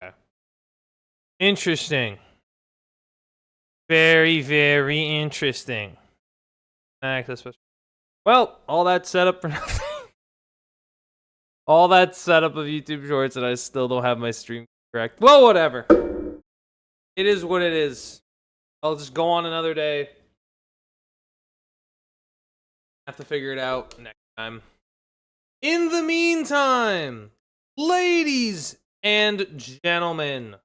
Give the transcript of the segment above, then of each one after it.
Okay. Interesting. Very, very interesting. Well, all that setup for nothing. All that setup of YouTube Shorts, and I still don't have my stream correct. Well, whatever. It is what it is. I'll just go on another day. Have to figure it out next time. In the meantime, ladies and gentlemen,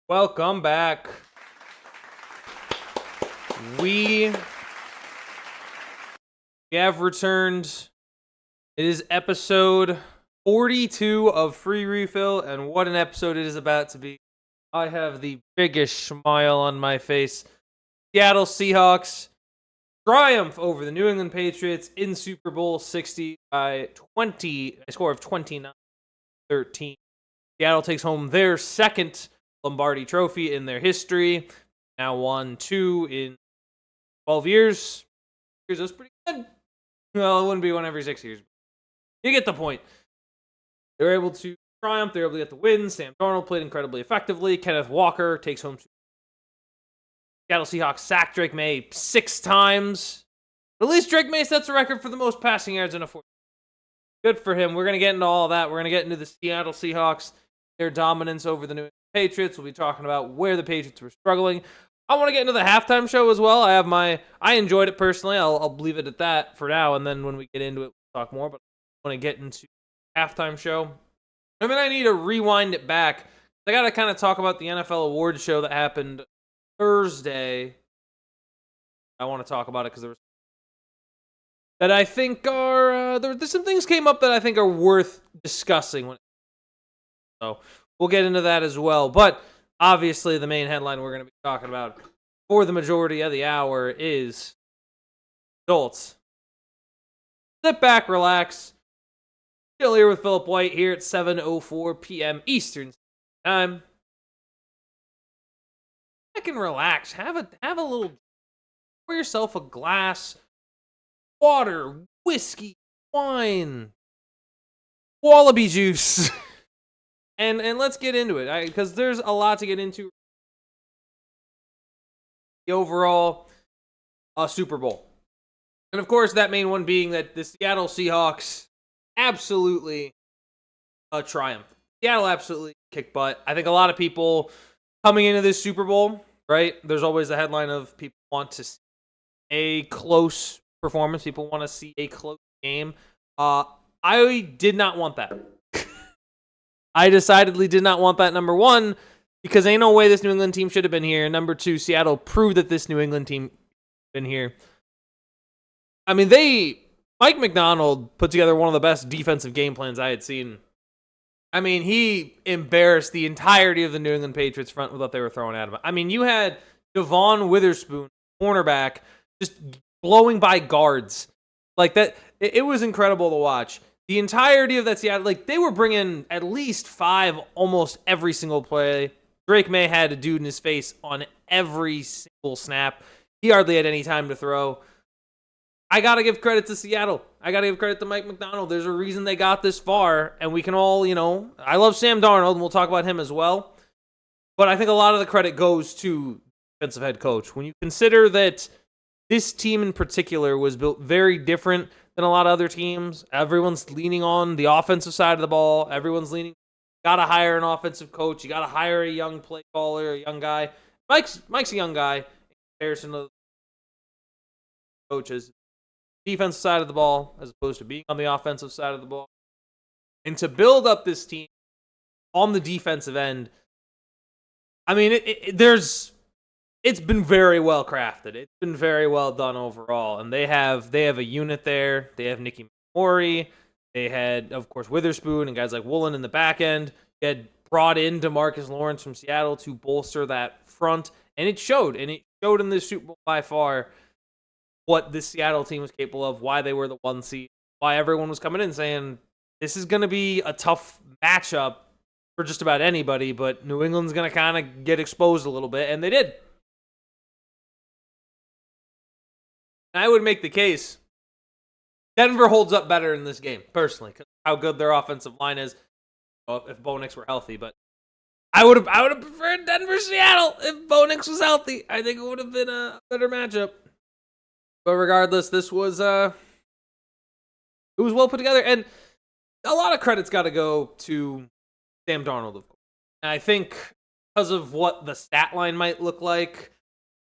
welcome back. We have returned. It is episode 42 of Free Refill, and what an episode it is about to be. I have the biggest smile on my face. Seattle Seahawks triumph over the New England Patriots in Super Bowl 60 by a score of 29-13. Seattle takes home their second Lombardi trophy in their history. Now won 2 in 12 years. That's pretty good. Well, it wouldn't be one every 6 years. You get the point. They were able to triumph. They were able to get the win. Sam Darnold played incredibly effectively. Kenneth Walker takes home. Seattle Seahawks sacked Drake May 6 times. At least Drake May sets a record for the most passing yards in a 4. Good for him. We're going to get into all of that. We're going to get into the Seattle Seahawks, their dominance over the New England Patriots. We'll be talking about where the Patriots were struggling. I want to get into the halftime show as well. I enjoyed it personally. I'll leave it at that for now, and then when we get into it, we'll talk more. But I want to get into the halftime show. I mean, I need to rewind it back. I got to kind of talk about the NFL awards show that happened Thursday. I want to talk about it because there was that I think are there's some things came up that I think are worth discussing. So we'll get into that as well. But obviously, the main headline we're going to be talking about for the majority of the hour is adults. Sit back, relax. Still here with Philip White here at 7:04 p.m. Eastern Time. I can relax. Have a little. Pour yourself a glass. Water, whiskey, wine, wallaby juice, and let's get into it because there's a lot to get into. The overall Super Bowl, and of course that main one being that the Seattle Seahawks absolutely a triumph. Seattle absolutely kicked butt. I think a lot of people coming into this Super Bowl, right? There's always the headline of people want to see a close performance. People want to see a close game. I did not want that. I decidedly did not want that, number one, because ain't no way this New England team should have been here. Number two, Seattle proved that this New England team been here. I mean, Mike McDonald put together one of the best defensive game plans I had seen. I mean, he embarrassed the entirety of the New England Patriots front with what they were throwing at him. I mean, you had Devon Witherspoon, cornerback, just blowing by guards like that. It was incredible to watch. The entirety of that Seattle, like they were bringing at least 5 almost every single play. Drake May had a dude in his face on every single snap. He hardly had any time to throw. I got to give credit to Seattle. I got to give credit to Mike McDonald. There's a reason they got this far, and we can all, I love Sam Darnold, and we'll talk about him as well. But I think a lot of the credit goes to defensive head coach. When you consider that this team in particular was built very different than a lot of other teams. Everyone's leaning on the offensive side of the ball. Everyone's leaning. Got to hire an offensive coach. You got to hire a young play caller, a young guy. Mike's a young guy in comparison to coaches. Defensive side of the ball as opposed to being on the offensive side of the ball. And to build up this team on the defensive end, I mean, it's been very well crafted. It's been very well done overall. And they have a unit there. They have Nicky McMorey. They had, of course, Witherspoon and guys like Woolen in the back end. They had brought in DeMarcus Lawrence from Seattle to bolster that front. And it showed. And it showed in this Super Bowl by far what this Seattle team was capable of, why they were the 1 seed, why everyone was coming in saying, this is going to be a tough matchup for just about anybody, but New England's going to kind of get exposed a little bit. And they did. I would make the case Denver holds up better in this game, personally, because how good their offensive line is. Well, if Bo Nix were healthy, but I would have preferred Denver Seattle if Bo Nix was healthy. I think it would have been a better matchup. But regardless, this was it was well put together, and a lot of credit's got to go to Sam Darnold, of course. And I think because of what the stat line might look like,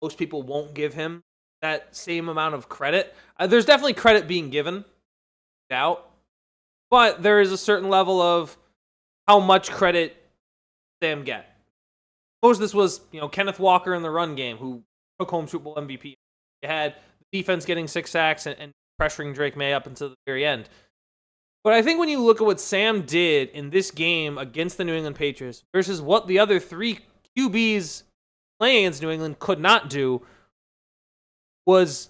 most people won't give him that same amount of credit. There's definitely credit being given, doubt, but there is a certain level of how much credit Sam get. Most of this was, Kenneth Walker in the run game, who took home Super Bowl MVP. You had the defense getting 6 sacks and pressuring Drake May up until the very end. But I think when you look at what Sam did in this game against the New England Patriots versus what the other 3 QBs playing against New England could not do, was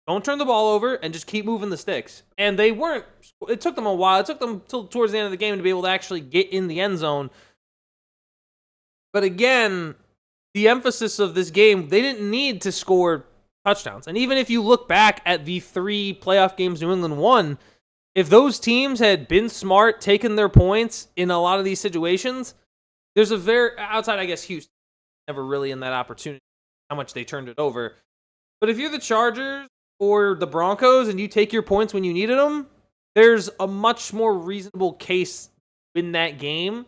don't turn the ball over and just keep moving the sticks. And they weren't. It took them a while. It took them till towards the end of the game to be able to actually get in the end zone. But again, the emphasis of this game, they didn't need to score touchdowns. And even if you look back at the 3 playoff games New England won, if those teams had been smart, taken their points in a lot of these situations, there's a outside, I guess, Houston, never really in that opportunity, how much they turned it over. But if you're the Chargers or the Broncos and you take your points when you needed them, there's a much more reasonable case in that game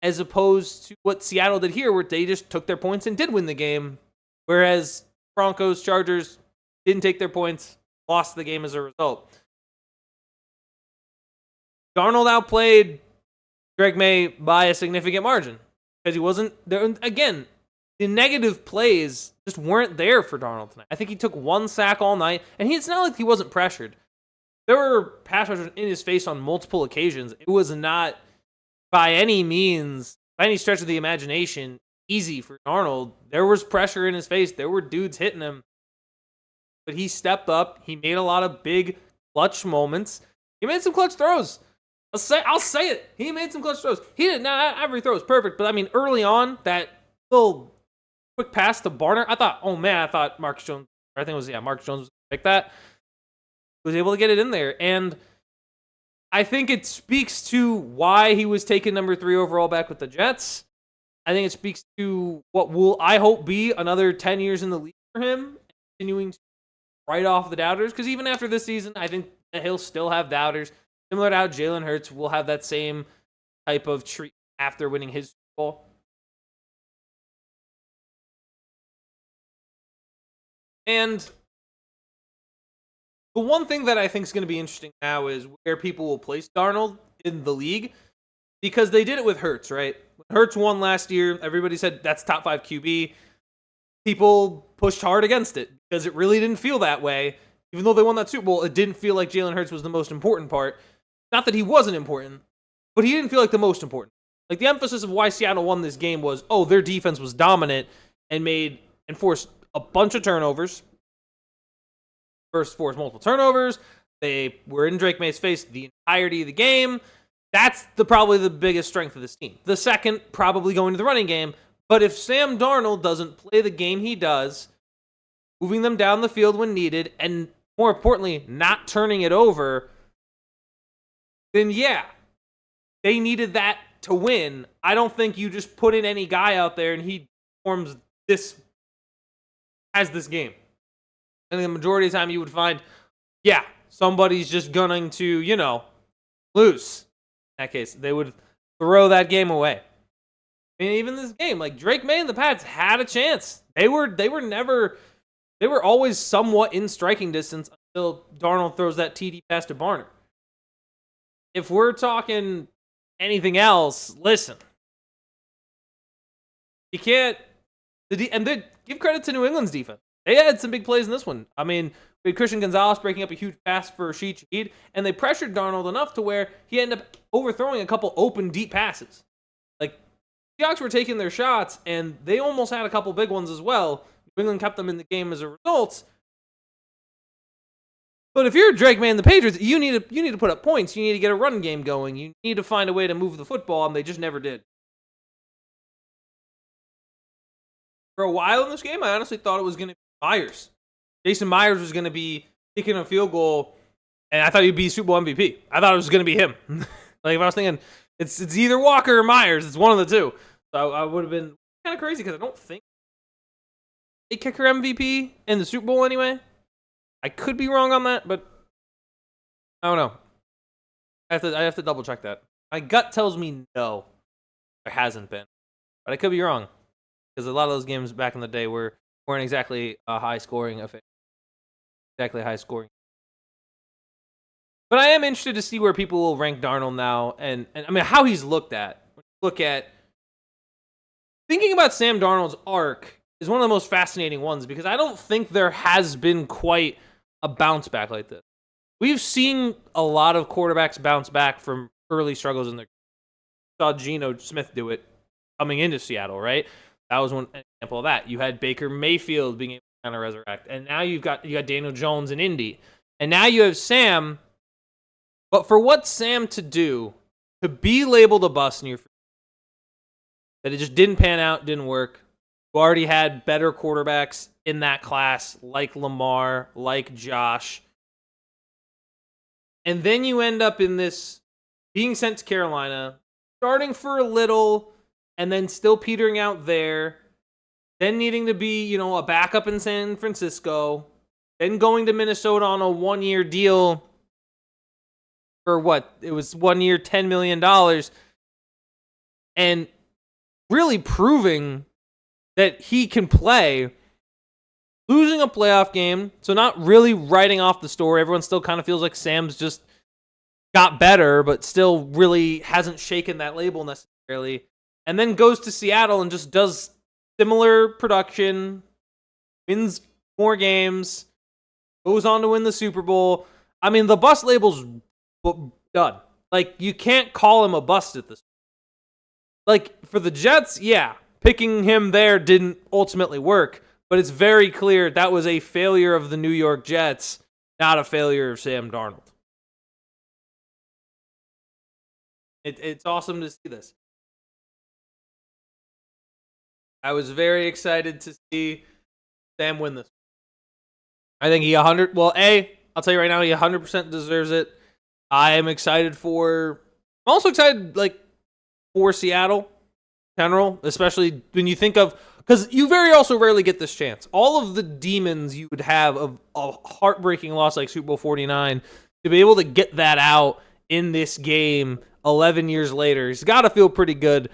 as opposed to what Seattle did here, where they just took their points and did win the game. Whereas Broncos, Chargers didn't take their points, lost the game as a result. Darnold outplayed Drake May by a significant margin because he wasn't there. Again, the negative plays just weren't there for Darnold tonight. I think he took 1 sack all night, and it's not like he wasn't pressured. There were pass rushers in his face on multiple occasions. It was not by any means, by any stretch of the imagination, easy for Darnold. There was pressure in his face. There were dudes hitting him. But he stepped up. He made a lot of big clutch moments. He made some clutch throws. I'll say it. He made some clutch throws. He didn't. Not every throw was perfect, but I mean, early on, that little quick pass to Barner, I thought Marcus Jones, or I think it was, Marcus Jones was pick that. Was able to get it in there. And I think it speaks to why he was taken number 3 overall back with the Jets. I think it speaks to what will, I hope, be another 10 years in the league for him, continuing to write off the doubters. Because even after this season, I think that he'll still have doubters. Similar to how Jalen Hurts will have that same type of treat after winning his Super Bowl. And the one thing that I think is going to be interesting now is where people will place Darnold in the league, because they did it with Hurts, right? When Hurts won last year, everybody said that's top 5 QB. People pushed hard against it because it really didn't feel that way. Even though they won that Super Bowl, it didn't feel like Jalen Hurts was the most important part. Not that he wasn't important, but he didn't feel like the most important. Like, the emphasis of why Seattle won this game was, their defense was dominant and forced a bunch of turnovers. First, forced multiple turnovers. They were in Drake May's face the entirety of the game. That's probably the biggest strength of this team. The second, probably going to the running game. But if Sam Darnold doesn't play the game he does, moving them down the field when needed, and more importantly, not turning it over, then they needed that to win. I don't think you just put in any guy out there and he has this game. And the majority of the time you would find, somebody's just going to, lose. In that case, they would throw that game away. I mean, even this game, like, Drake May and the Pats had a chance. They were always somewhat in striking distance until Darnold throws that TD pass to Barner. If we're talking anything else, listen. You can't, and give credit to New England's defense. They had some big plays in this one. I mean, we had Christian Gonzalez breaking up a huge pass for Rashid Shaheed, and they pressured Darnold enough to where he ended up overthrowing a couple open, deep passes. Like, the Seahawks were taking their shots, and they almost had a couple big ones as well. New England kept them in the game as a result. But if you're Drake May and the Patriots, you need to put up points. You need to get a run game going. You need to find a way to move the football, and they just never did. For a while in this game, I honestly thought it was going to be Myers. Jason Myers was going to be kicking a field goal And I thought he'd be Super Bowl MVP. I thought it was going to be him. Like, if I was thinking, it's either Walker or Myers. It's one of the two. So I would have been kind of crazy because I don't think a kicker MVP in the Super Bowl anyway. I could be wrong on that, but I don't know. I have to double check that. My gut tells me no, there hasn't been, but I could be wrong because a lot of those games back in the day weren't exactly a high scoring affair. Exactly high scoring. But I am interested to see where people will rank Darnold now, and I mean how he's looked at. Look at thinking about Sam Darnold's arc is one of the most fascinating ones because I don't think there has been quite a bounce back like this. We've seen a lot of quarterbacks bounce back from early struggles in their career. Saw Geno Smith do it coming into Seattle, right? That was one example of that. You had Baker Mayfield being able to kind of resurrect, and now you got Daniel Jones in Indy, and now you have Sam. But for what Sam to do, to be labeled a bust in your that it just didn't pan out, didn't work. You already had better quarterbacks in that class, like Lamar, like Josh. And then you end up in this being sent to Carolina, starting for a little, and then still petering out there, then needing to be, a backup in San Francisco, then going to Minnesota on a one-year deal for what? It was 1 year, $10 million, and really proving that he can play, losing a playoff game, so not really writing off the story. Everyone still kind of feels like Sam's just got better, but still really hasn't shaken that label necessarily. And then goes to Seattle and just does similar production, wins more games, goes on to win the Super Bowl. I mean, the bust label's done. Like, you can't call him a bust at this point. Like, for the Jets, yeah, picking him there didn't ultimately work, but it's very clear that was a failure of the New York Jets, not a failure of Sam Darnold. It's awesome to see this. I was very excited to see Sam win this. I think I'll tell you right now, he 100% deserves it. I am excited I'm also excited, for Seattle in general, especially when you think of, because you also rarely get this chance. All of the demons you would have of a heartbreaking loss like Super Bowl 49, to be able to get that out in this game 11 years later, it's got to feel pretty good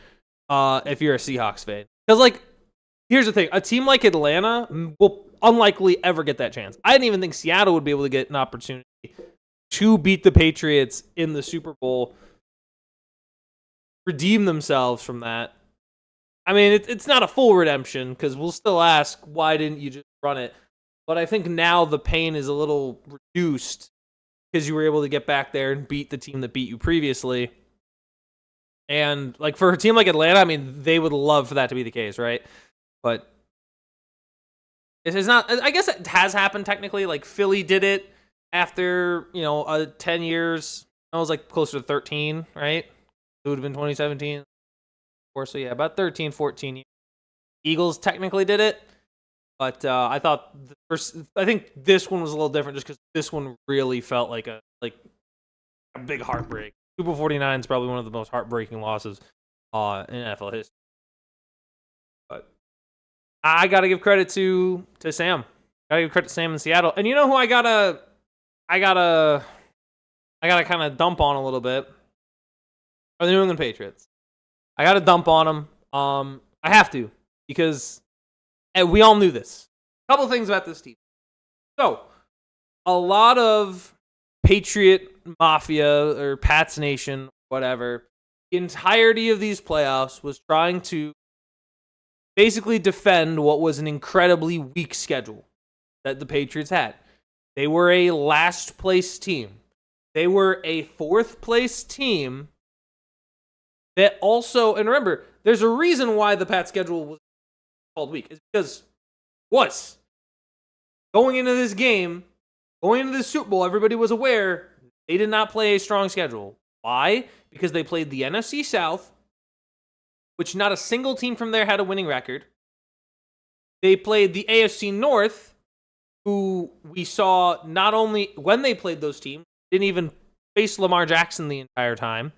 if you're a Seahawks fan. Because, here's the thing. A team like Atlanta will unlikely ever get that chance. I didn't even think Seattle would be able to get an opportunity to beat the Patriots in the Super Bowl, redeem themselves from that. I mean, it's not a full redemption, because we'll still ask, why didn't you just run it? But I think now the pain is a little reduced because you were able to get back there and beat the team that beat you previously. And, for a team like Atlanta, I mean, they would love for that to be the case, right? But it's not. I guess it has happened technically. Philly did it after, 10 years. I was closer to 13, right? It would have been 2017. So yeah, about 13, 14 years. Eagles technically did it, but I think this one was a little different just because this one really felt like a big heartbreak. Super Bowl 49 is probably one of the most heartbreaking losses in NFL history. But I got to give credit to Sam. Got to give credit to Sam in Seattle. And you know who I gotta kind of dump on a little bit? Are the New England Patriots. I got to dump on them. I have to, because we all knew this. A couple things about this team. So, a lot of Patriot Mafia or Pats Nation, whatever, the entirety of these playoffs was trying to basically defend what was an incredibly weak schedule that the Patriots had. They were a last place team. They were a fourth place team that also, and remember, there's a reason why the Pats schedule was called weak. It's because going into this game, going into this Super Bowl, everybody was aware they did not play a strong schedule. Why? Because they played the NFC South, which not a single team from there had a winning record. They played the AFC North, who we saw not only when they played those teams, didn't even face Lamar Jackson the entire time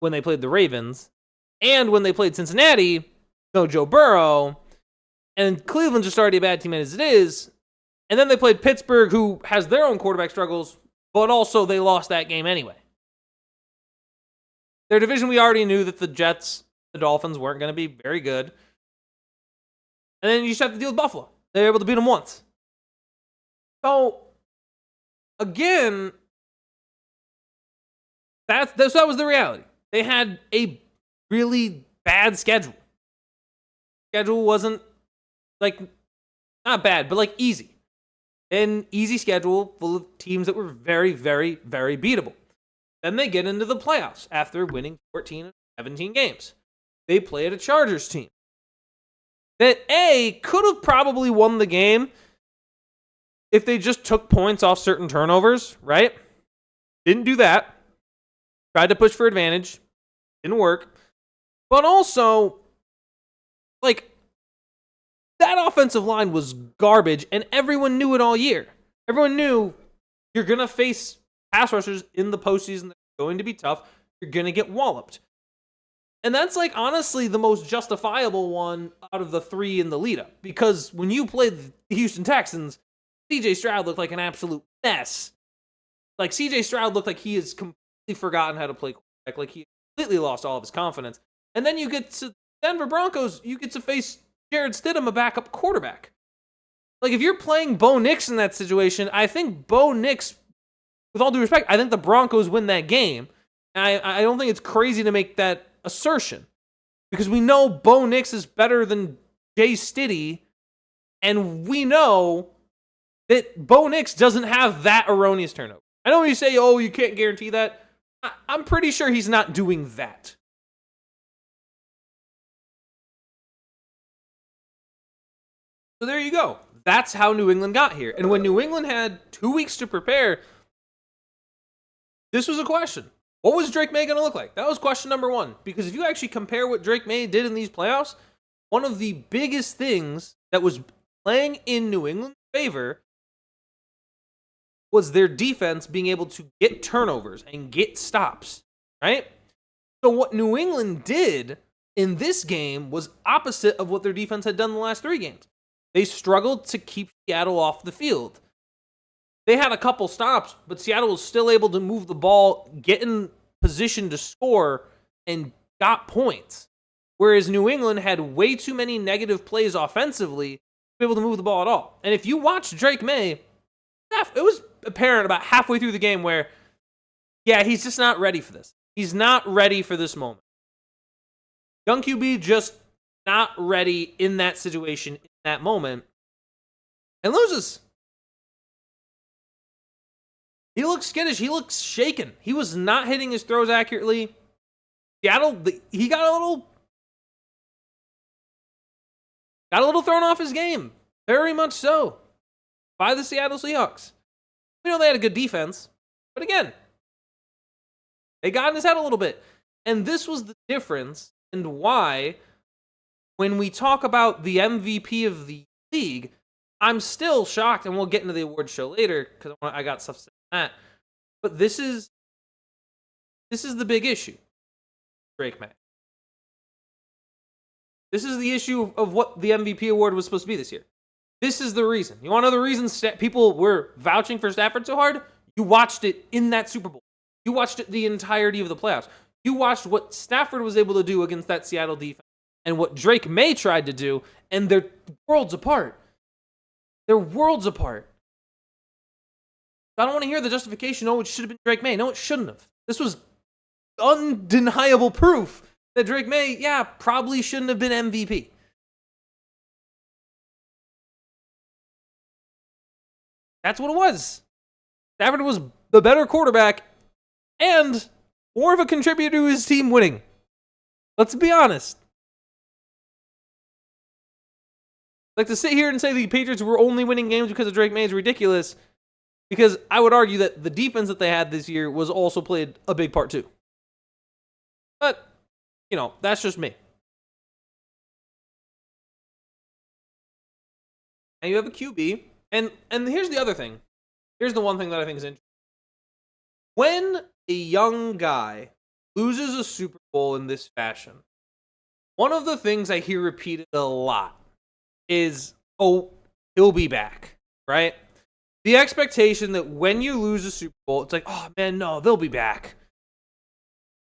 when they played the Ravens. And when they played Cincinnati, no Joe Burrow. And Cleveland's just already a bad team as it is. And then they played Pittsburgh, who has their own quarterback struggles, but also they lost that game anyway. Their division, we already knew that the Jets, the Dolphins weren't going to be very good. And then you just have to deal with Buffalo. They were able to beat them once. So, again, that was the reality. They had a really bad schedule. Schedule wasn't, not bad, but easy. An easy schedule full of teams that were very, very, very beatable. Then they get into the playoffs after winning 14 and 17 games. They played a Chargers team that could have probably won the game if they just took points off certain turnovers, right? Didn't do that. Tried to push for advantage. Didn't work. But also, that offensive line was garbage, and everyone knew it all year. Everyone knew you're going to face pass rushers in the postseason. They're going to be tough. You're going to get walloped. And that's, honestly, the most justifiable one out of the three in the lead-up. Because when you played the Houston Texans, C.J. Stroud looked like an absolute mess. C.J. Stroud looked like he has completely forgotten how to play quarterback. He completely lost all of his confidence. And then you get to Denver Broncos, you get to face Jared Stidham, a backup quarterback. If you're playing Bo Nix in that situation, I think Bo Nix, with all due respect, I think the Broncos win that game. And I don't think it's crazy to make that assertion. Because we know Bo Nix is better than Jay Stiddy, and we know that Bo Nix doesn't have that erroneous turnover. I know you say, you can't guarantee that. I'm pretty sure he's not doing that. So there you go. That's how New England got here. And when New England had 2 weeks to prepare, this was a question. What was Drake May going to look like? That was question number one. Because if you actually compare what Drake May did in these playoffs, one of the biggest things that was playing in New England's favor was their defense being able to get turnovers and get stops, right? So what New England did in this game was opposite of what their defense had done the last 3 games. They struggled to keep Seattle off the field. They had a couple stops, but Seattle was still able to move the ball, get in position to score, and got points. Whereas New England had way too many negative plays offensively to be able to move the ball at all. And if you watch Drake May, it was apparent about halfway through the game where, he's just not ready for this. He's not ready for this moment. Young QB just not ready in that situation, in that moment, and loses. He looks skittish. He looks shaken. He was not hitting his throws accurately. Seattle, he got a little thrown off his game. Very much so. By the Seattle Seahawks. We know they had a good defense, but again, they got in his head a little bit. And this was the difference and why, when we talk about the MVP of the league, I'm still shocked, and we'll get into the award show later because I got stuff to say on that. But this is the big issue, Drake May. This is the issue of what the MVP award was supposed to be this year. This is the reason. You want to know the reason people were vouching for Stafford so hard? You watched it in that Super Bowl. You watched it the entirety of the playoffs. You watched what Stafford was able to do against that Seattle defense and what Drake May tried to do, and they're worlds apart. They're worlds apart. I don't want to hear the justification, it should have been Drake May. No, it shouldn't have. This was undeniable proof that Drake May, probably shouldn't have been MVP. That's what it was. Stafford was the better quarterback and more of a contributor to his team winning. Let's be honest. To sit here and say the Patriots were only winning games because of Drake May is ridiculous, because I would argue that the defense that they had this year was also played a big part too. But, that's just me. And you have a QB, and here's the other thing. Here's the one thing that I think is interesting. When a young guy loses a Super Bowl in this fashion, one of the things I hear repeated a lot is, oh, he'll be back, right? The expectation that when you lose a Super Bowl, it's like, oh man, no, they'll be back.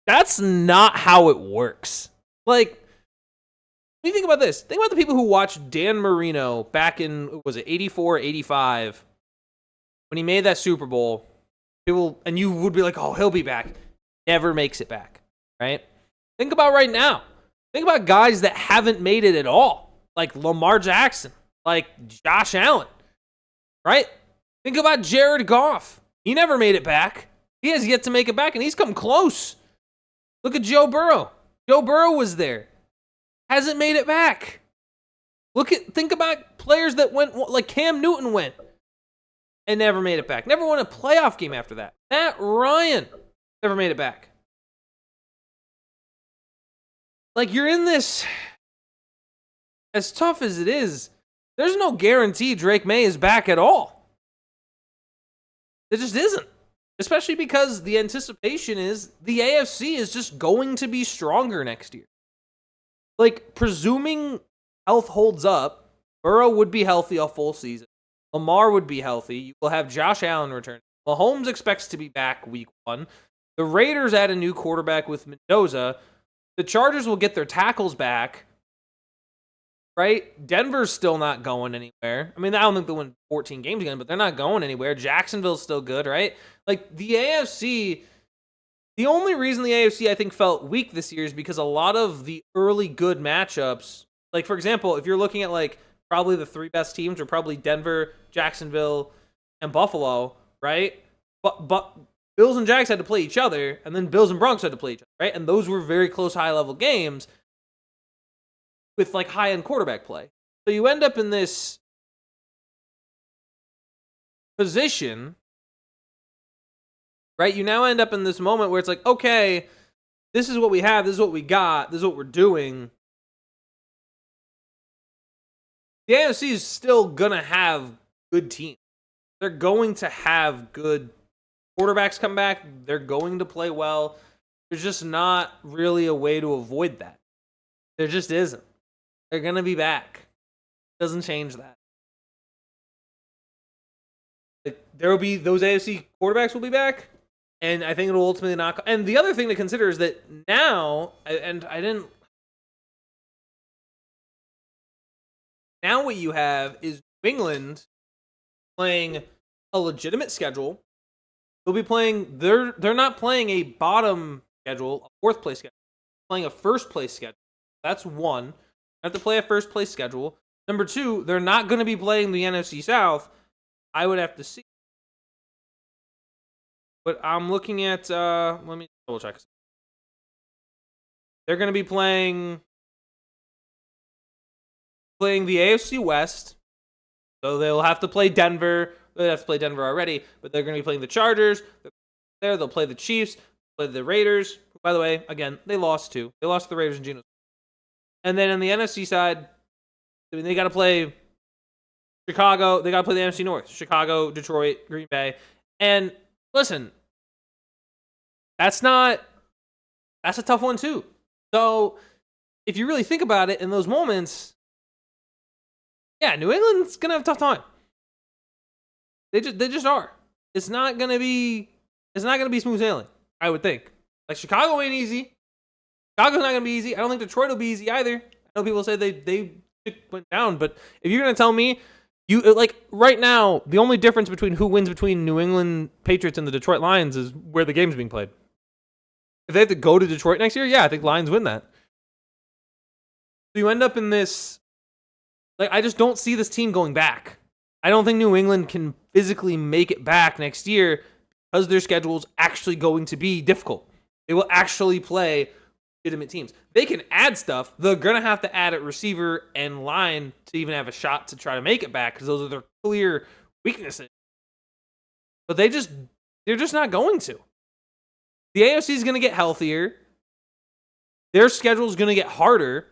That's not how it works. Like, when you think about this, think about the people who watched Dan Marino back in, was it 84, 85, when he made that Super Bowl. People, and you would be like, oh, he'll be back. Never makes it back, right? Think about right now. Think about guys that haven't made it at all, like Lamar Jackson, like Josh Allen, right? Think about Jared Goff. He never made it back. He has yet to make it back, and he's come close. Look at Joe Burrow. Joe Burrow was there. Hasn't made it back. Think about players that went, like Cam Newton went and never made it back. Never won a playoff game after that. Matt Ryan never made it back. Like, you're in this, as tough as it is, there's no guarantee Drake May is back at all. It just isn't. Especially because the anticipation is the AFC is just going to be stronger next year. Like, presuming health holds up, Burrow would be healthy a full season. Lamar would be healthy. You will have Josh Allen return. Mahomes expects to be back week 1. The Raiders add a new quarterback with Mendoza. The Chargers will get their tackles back. Right? Denver's still not going anywhere. I mean, I don't think they'll win 14 games again, but they're not going anywhere. Jacksonville's still good, right? Like, the AFC, the only reason the AFC, I think, felt weak this year is because a lot of the early good matchups, like, for example, if you're looking at, like, probably the 3 best teams are probably Denver, Jacksonville, and Buffalo, right? But Bills and Jags had to play each other, and then Bills and Broncos had to play each other, right? And those were very close, high-level games with, like, high-end quarterback play. So you end up in this position, right? You now end up in this moment where it's like, okay, this is what we have, this is what we got, this is what we're doing. The AFC is still going to have good teams. They're going to have good quarterbacks come back. They're going to play well. There's just not really a way to avoid that. There just isn't. They're going to be back. Doesn't change that. There will be, those AFC quarterbacks will be back, and I think it'll ultimately not. And the other thing to consider is that now, now what you have is New England playing a legitimate schedule. They'll be playing, they're not playing a bottom schedule, a 4th place schedule. They're playing a 1st place schedule. That's one. They have to play a 1st place schedule. Number 2, they're not going to be playing the NFC South. I would have to see. But I'm looking at, let me double check. They're going to be playing the AFC West. So they'll have to play Denver. They have to play Denver already, but they're going to be playing the Chargers. They'll play the Chiefs, play the Raiders. By the way, again, they lost to the Raiders and Geno. And then on the NFC side, I mean, they got to play Chicago. They got to play the NFC North. Chicago, Detroit, Green Bay. And listen, that's a tough one too. So if you really think about it in those moments, yeah, New England's going to have a tough time. They just are. It's not going to be smooth sailing, I would think. Like, Chicago ain't easy. Chicago's not going to be easy. I don't think Detroit will be easy either. I know people say they went down, but if you're going to tell me, right now, the only difference between who wins between New England Patriots and the Detroit Lions is where the game's being played. If they have to go to Detroit next year, yeah, I think Lions win that. So you end up in this, like, I just don't see this team going back. I don't think New England can physically make it back next year because their schedule's actually going to be difficult. They will actually play legitimate teams. They can add stuff. They're going to have to add at receiver and line to even have a shot to try to make it back because those are their clear weaknesses. But they're just not going to. The AFC is going to get healthier. Their schedule is going to get harder.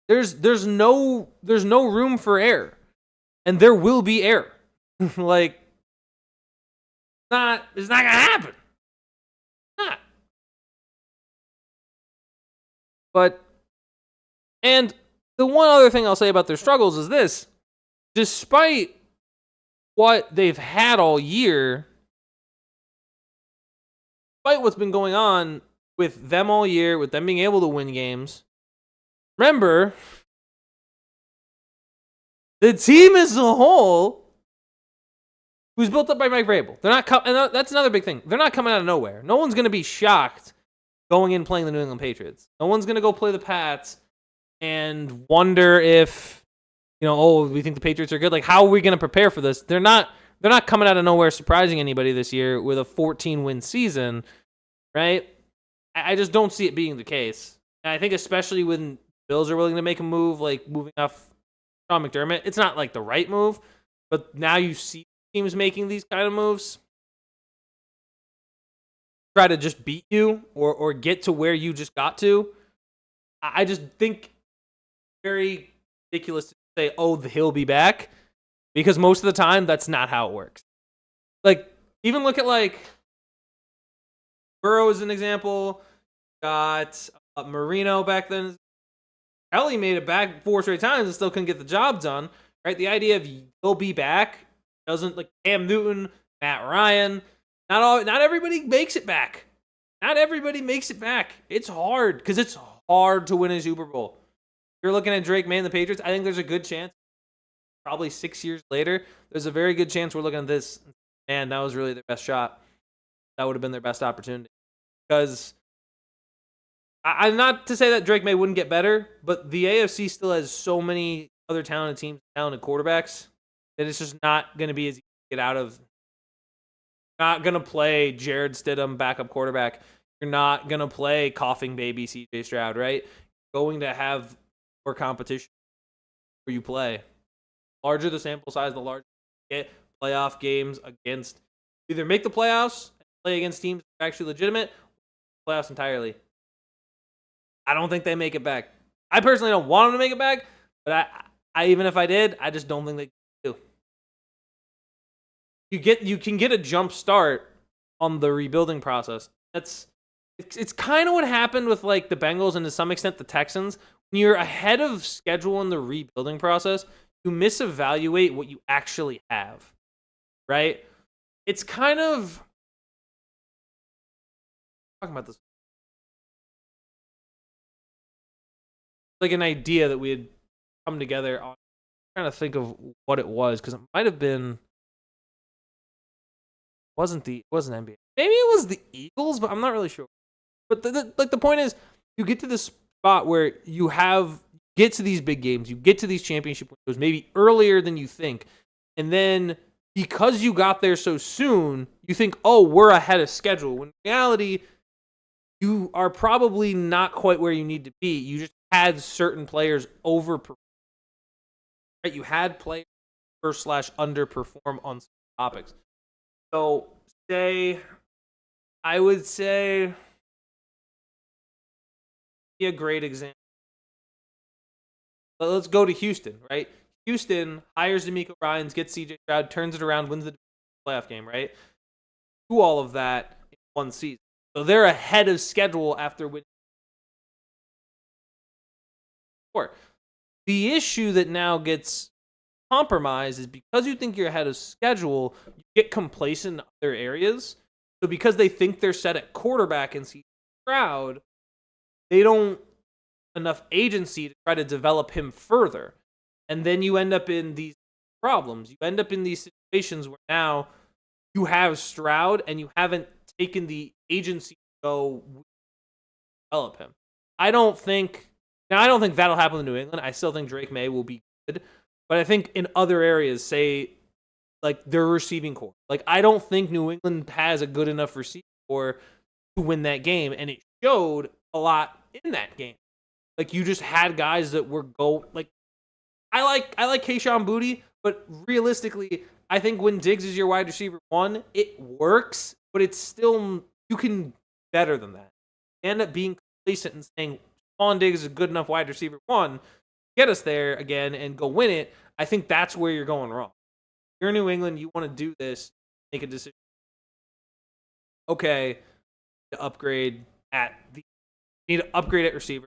There's no room for error. And there will be error. Like, it's not going to happen. And the one other thing I'll say about their struggles is this: despite what they've had all year, despite what's been going on with them all year, with them being able to win games, remember, the team as a whole was built up by Mike Vrabel. They're not, and that's another big thing. They're not coming out of nowhere. No one's going to be shocked going in playing the New England Patriots. No one's going to go play the Pats and wonder if, we think the Patriots are good. Like, how are we going to prepare for this? They're not coming out of nowhere surprising anybody this year with a 14-win season, right? I just don't see it being the case. And I think especially when Bills are willing to make a move, like moving off Sean McDermott, it's not like the right move, but now you see teams making these kind of moves, try to just beat you or get to where you just got to. I just think very ridiculous to say, he'll be back, because most of the time that's not how it works. Like, even look at like Burrow as an example. Got Marino back then. Kelly made it back 4 straight times and still couldn't get the job done. Right? The idea of he'll be back doesn't, like Cam Newton, Matt Ryan. Not everybody makes it back. Not everybody makes it back. It's hard because it's hard to win a Super Bowl. If you're looking at Drake May and the Patriots, I think there's a good chance, probably 6 years later, there's a very good chance we're looking at this. Man, that was really their best shot. That would have been their best opportunity. Because I'm not to say that Drake May wouldn't get better, but the AFC still has so many other talented teams, talented quarterbacks, that it's just not going to be as easy to get out of. You're not going to play Jared Stidham, backup quarterback. You're not going to play coughing baby CJ Stroud, right? You're going to have more competition where you play. Larger the sample size, the larger you get playoff games against. Either make the playoffs and play against teams that are actually legitimate, or playoffs entirely. I don't think they make it back. I personally don't want them to make it back, but I even if I did, I just don't think they do. You can get a jump start on the rebuilding process. It's kind of what happened with like the Bengals and to some extent the Texans. When you're ahead of schedule in the rebuilding process, you misevaluate what you actually have, right? It's kind of talking about this like an idea that we had come together on. I'm trying to think of what it was because it might have been. It wasn't NBA. Maybe it was the Eagles, but I'm not really sure. But the point is, you get to this spot where you get to these big games, you get to these championship windows maybe earlier than you think, and then because you got there so soon, you think, we're ahead of schedule. When in reality, you are probably not quite where you need to be. You just had certain players overperform. Right? You had players /underperform on some topics. So I would say be a great example. But let's go to Houston, right? Houston hires DeMeco Ryans, gets CJ Stroud, turns it around, wins the playoff game, right? Do all of that in one season. So they're ahead of schedule after winning. The issue that now gets compromised is because you think you're ahead of schedule, you get complacent in other areas. So because they think they're set at quarterback and CJ Stroud, they don't enough agency to try to develop him further. And then you end up in these problems. You end up in these situations where now you have Stroud and you haven't taken the agency to go develop him. I don't think that'll happen in New England. I still think Drake May will be good. But I think in other areas, say, like their receiving core. Like, I don't think New England has a good enough receiving core to win that game. And it showed a lot in that game. Like, you just had guys that were I like Kayshon Boutte, but realistically, I think when Diggs is your wide receiver 1, it works, but it's still, you can better than that. You end up being complacent and saying, Stephon Diggs is a good enough wide receiver 1, get us there again and go win it. I think that's where you're going wrong. You're in New England, you want to do this, make a decision. Okay, to upgrade at receiver.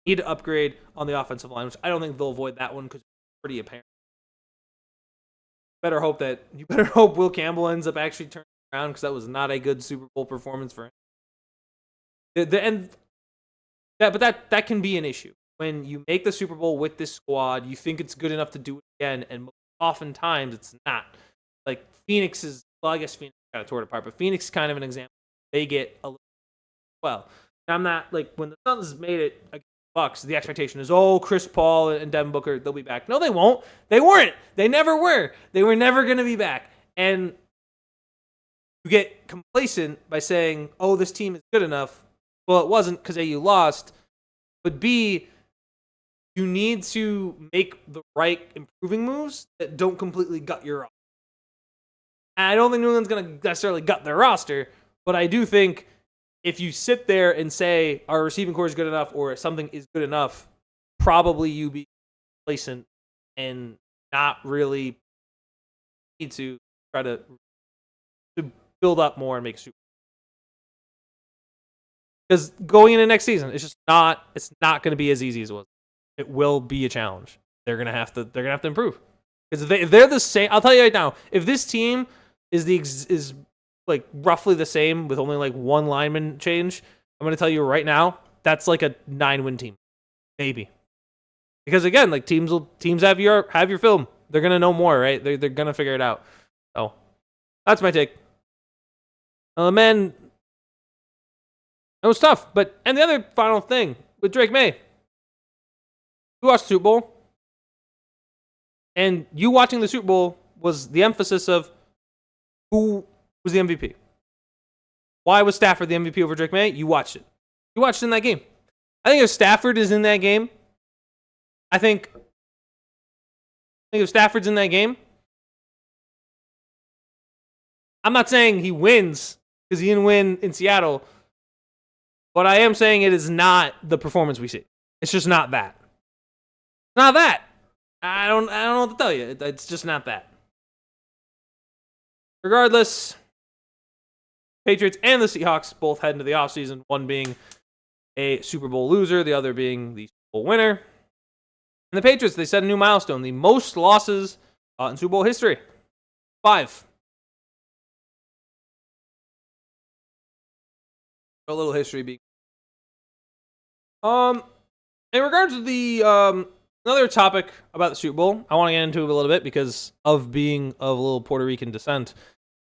need to upgrade on the offensive line, which I don't think they'll avoid that one because it's pretty apparent. You better hope Will Campbell ends up actually turning around because that was not a good Super Bowl performance for him. But that can be an issue. When you make the Super Bowl with this squad, you think it's good enough to do it again, and oftentimes it's not. Like Phoenix is, well, I guess Phoenix kind of tore it apart, but Phoenix is kind of an example. They get a little well. I'm not like when the Suns made it against the Bucks, the expectation is, oh, Chris Paul and Devin Booker, they'll be back. No, they won't. They weren't. They never were. They were never going to be back. And you get complacent by saying, oh, this team is good enough. Well, it wasn't because A, you lost. But B, you need to make the right improving moves that don't completely gut your roster. And I don't think New England's going to necessarily gut their roster, but I do think if you sit there and say our receiving core is good enough or something is good enough, probably you be complacent and not really need to try to build up more and make a Super Bowl. Because going into next season, it's not going to be as easy as it was. It will be a challenge. They're gonna have to improve. Because if they're the same, I'll tell you right now, if this team is like roughly the same with only like one lineman change, I'm gonna tell you right now, that's like a 9-win team, maybe. Because again, like teams have your film. They're gonna know more, right? They're gonna figure it out. So that's my take. Man, it was tough. And the other final thing with Drake May, you watched the Super Bowl, and you watching the Super Bowl was the emphasis of who was the MVP. Why was Stafford the MVP over Drake May? You watched it. You watched it in that game. I think if Stafford is in that game, I think if Stafford's in that game, I'm not saying he wins because he didn't win in Seattle, but I am saying it is not the performance we see. It's just not that. Not that. I don't know what to tell you. It's just not that. Regardless, Patriots and the Seahawks both head into the offseason, one being a Super Bowl loser, the other being the Super Bowl winner. And the Patriots, they set a new milestone, the most losses in Super Bowl history. 5. A little history being. In regards to the another topic about the Super Bowl, I want to get into it a little bit because of being of a little Puerto Rican descent.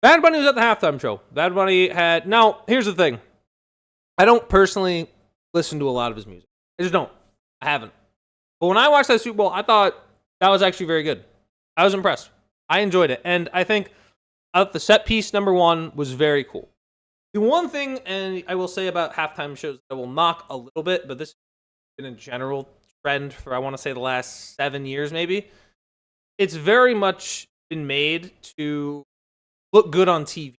Bad Bunny was at the halftime show. Bad Bunny had. Now, here's the thing. I don't personally listen to a lot of his music. I just don't. I haven't. But when I watched that Super Bowl, I thought that was actually very good. I was impressed. I enjoyed it. And I think the set piece number 1 was very cool. The one thing, and I will say about halftime shows that I will knock a little bit, but this has been a general trend for, I want to say, the last 7 years maybe. It's very much been made to look good on TV.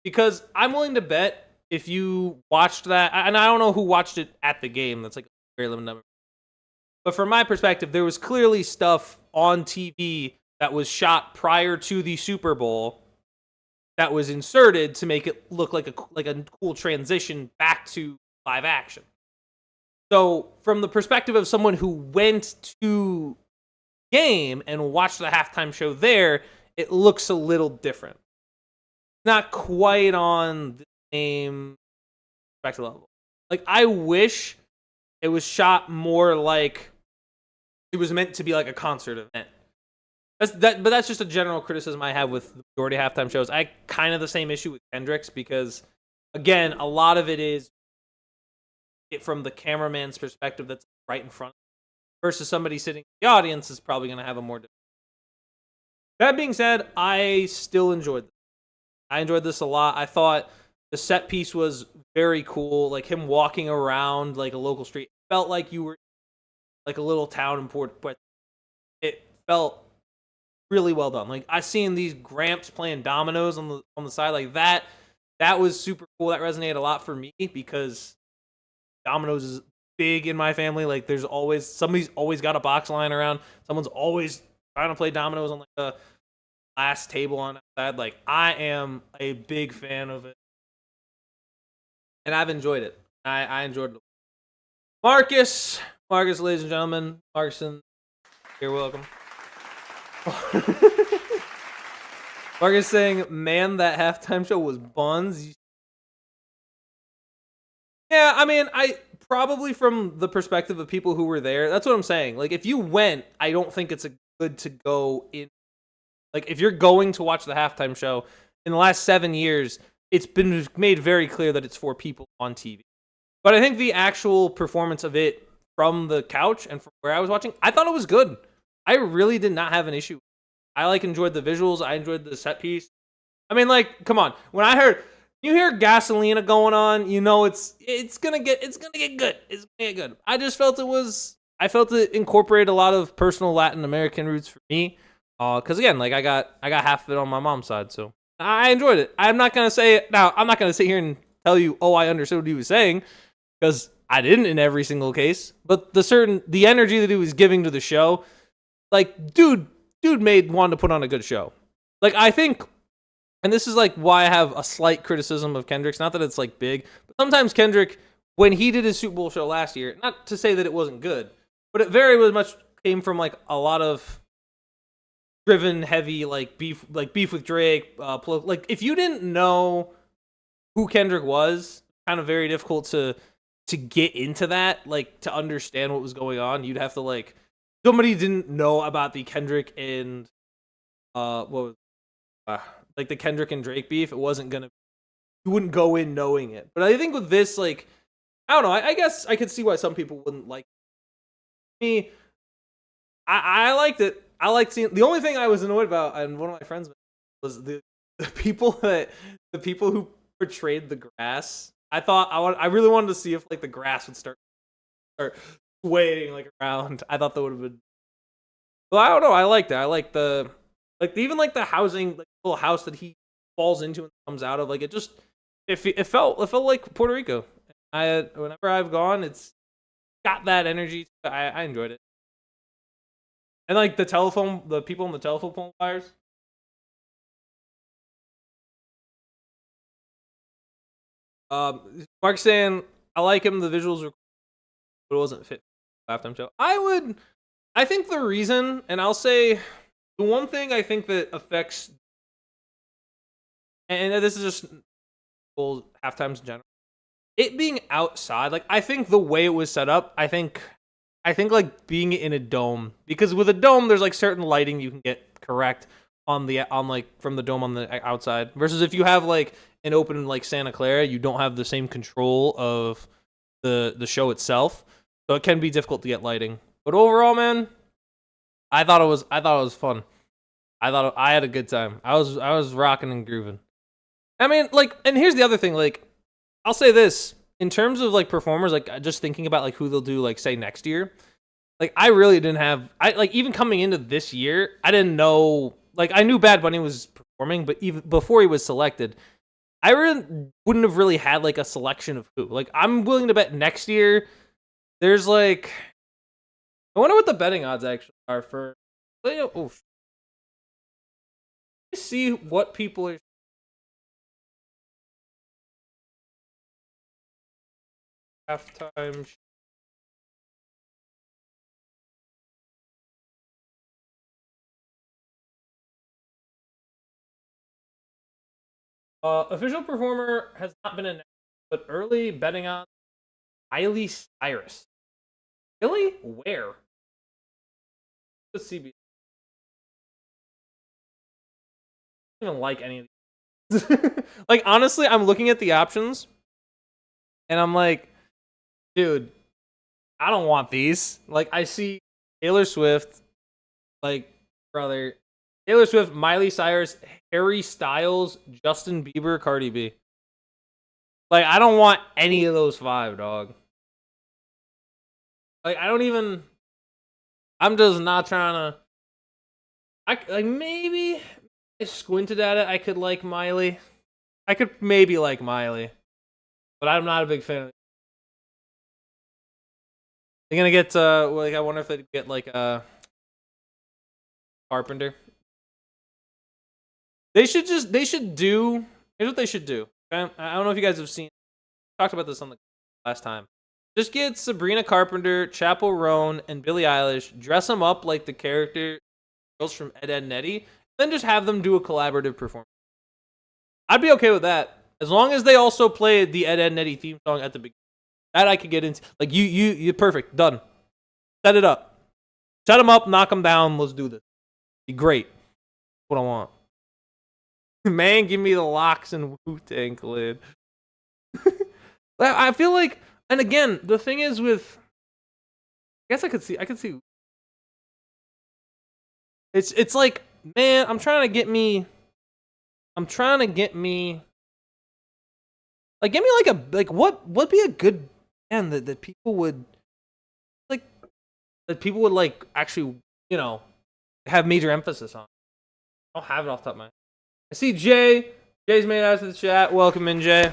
Because I'm willing to bet if you watched that, and I don't know who watched it at the game, that's like a very limited number. But from my perspective, there was clearly stuff on TV that was shot prior to the Super Bowl that was inserted to make it look like a cool transition back to live action. So from the perspective of someone who went to game and watched the halftime show there, it looks a little different. Not quite on the same spectral level. Like, I wish it was shot more like it was meant to be like a concert event. But that's just a general criticism I have with the majority of halftime shows. I kind of the same issue with Kendrick's because, again, a lot of it is from the cameraman's perspective that's right in front of them, versus somebody sitting in the audience is probably going to have a more. That being said, I still enjoyed this. I enjoyed this a lot. I thought the set piece was very cool. Like him walking around like a local street. It felt like you were like a little town in Port, but it felt really well done. Like I seen these Gramps playing dominoes on the side like that. That was super cool. That resonated a lot for me because dominoes is big in my family. Like there's always somebody's always got a box lying around. Someone's always trying to play dominoes on like a last table on that side. Like I am a big fan of it, and I've enjoyed it. I enjoyed it. Marcus, ladies and gentlemen, Marcus, you're welcome. Marcus saying, "Man, that halftime show was buns." Yeah, I mean, I probably from the perspective of people who were there. That's what I'm saying. Like, if you went, I don't think it's a good to go in. Like, if you're going to watch the halftime show in the last 7 years, it's been made very clear that it's for people on TV. But I think the actual performance of it from the couch and from where I was watching, I thought it was good. I really did not have an issue. I enjoyed the visuals. I enjoyed the set piece. I mean, like, come on. When I heard you hear Gasolina going on, you know it's gonna get good. It's gonna get good. I just felt it incorporated a lot of personal Latin American roots for me. Because again, like I got half of it on my mom's side, so I enjoyed it. I'm not gonna say it now. I'm not gonna sit here and tell you, oh, I understood what he was saying, because I didn't in every single case. But the energy that he was giving to the show, like, dude wanted to put on a good show. Like, I think, and this is like why I have a slight criticism of Kendrick's. Not that it's like big, but sometimes Kendrick, when he did his Super Bowl show last year, not to say that it wasn't good, but it very much came from like a lot of driven, heavy beef with Drake. Like, if you didn't know who Kendrick was, kind of very difficult to get into that, like to understand what was going on. You'd have to like somebody didn't know about the Kendrick and what was like the Kendrick and Drake beef. It wasn't gonna, you wouldn't go in knowing it. But I think with this, like, I don't know. I guess I could see why some people wouldn't like me. I liked it. I liked seeing. The only thing I was annoyed about, and one of my friends was the people who portrayed the grass. I really wanted to see if like the grass would start swaying like around. I thought that would have been. Well, I don't know. I liked it. I like the even like the housing, like little house that he falls into and comes out of. Like it felt like Puerto Rico. Whenever I've gone, it's got that energy. I enjoyed it. And like the people in the telephone pole wires. Mark saying, I like him. The visuals were, but it wasn't fit for the halftime show. I think the reason, and I'll say the one thing I think that affects, and this is just halftimes in general, it being outside. Like, I think the way it was set up, I think like being in a dome, because with a dome there's like certain lighting you can get correct on like from the dome on the outside, versus if you have like an open like Santa Clara, you don't have the same control of the show itself, so it can be difficult to get lighting. But overall, man, I thought it was fun. I had a good time. I was rocking and grooving. I mean, like, and here's the other thing, like, I'll say this, in terms of like performers, like just thinking about like who they'll do like say next year, like I really didn't have, I like, even coming into this year, I didn't know, like I knew Bad Bunny was performing, but even before he was selected, I really wouldn't have really had like a selection of who. Like, I'm willing to bet next year there's like, I wonder what the betting odds actually are for, oh, see what people are. Halftime. Official performer has not been announced, but early betting on Miley Cyrus. Really? Where? The CB. I don't even like any of these. Like, honestly, I'm looking at the options, and I'm like, dude, I don't want these. Like, I see Taylor Swift, like, brother, Taylor Swift, Miley Cyrus, Harry Styles, Justin Bieber, Cardi B. Like, I don't want any of those five, dog. Like, I don't even. I'm just not trying to. Maybe I squinted at it. I could like Miley. I could maybe like Miley, but I'm not a big fan of it. They're gonna get like, I wonder if they get like Carpenter. They should do. Here's what they should do. Okay? I don't know if you guys have seen. Talked about this on the last time. Just get Sabrina Carpenter, Chappell Roan, and Billie Eilish, dress them up like the character girls from Ed, Edd n Eddy, then just have them do a collaborative performance. I'd be okay with that. As long as they also play the Ed, Edd n Eddy theme song at the beginning. That I could get into. Like, you perfect. Done. Set it up. Set them up, knock them down, let's do this. Be great. That's what I want. Man, give me the Locks and Wu-Tang Clan. I feel like, and again, the thing is with, I guess I could see. It's like, man, I'm trying to get me, like, give me what would be a good band that people would, like, actually, have major emphasis on. I don't have it off the top of my head. I see Jay. Jay's made it out to the chat. Welcome in, Jay.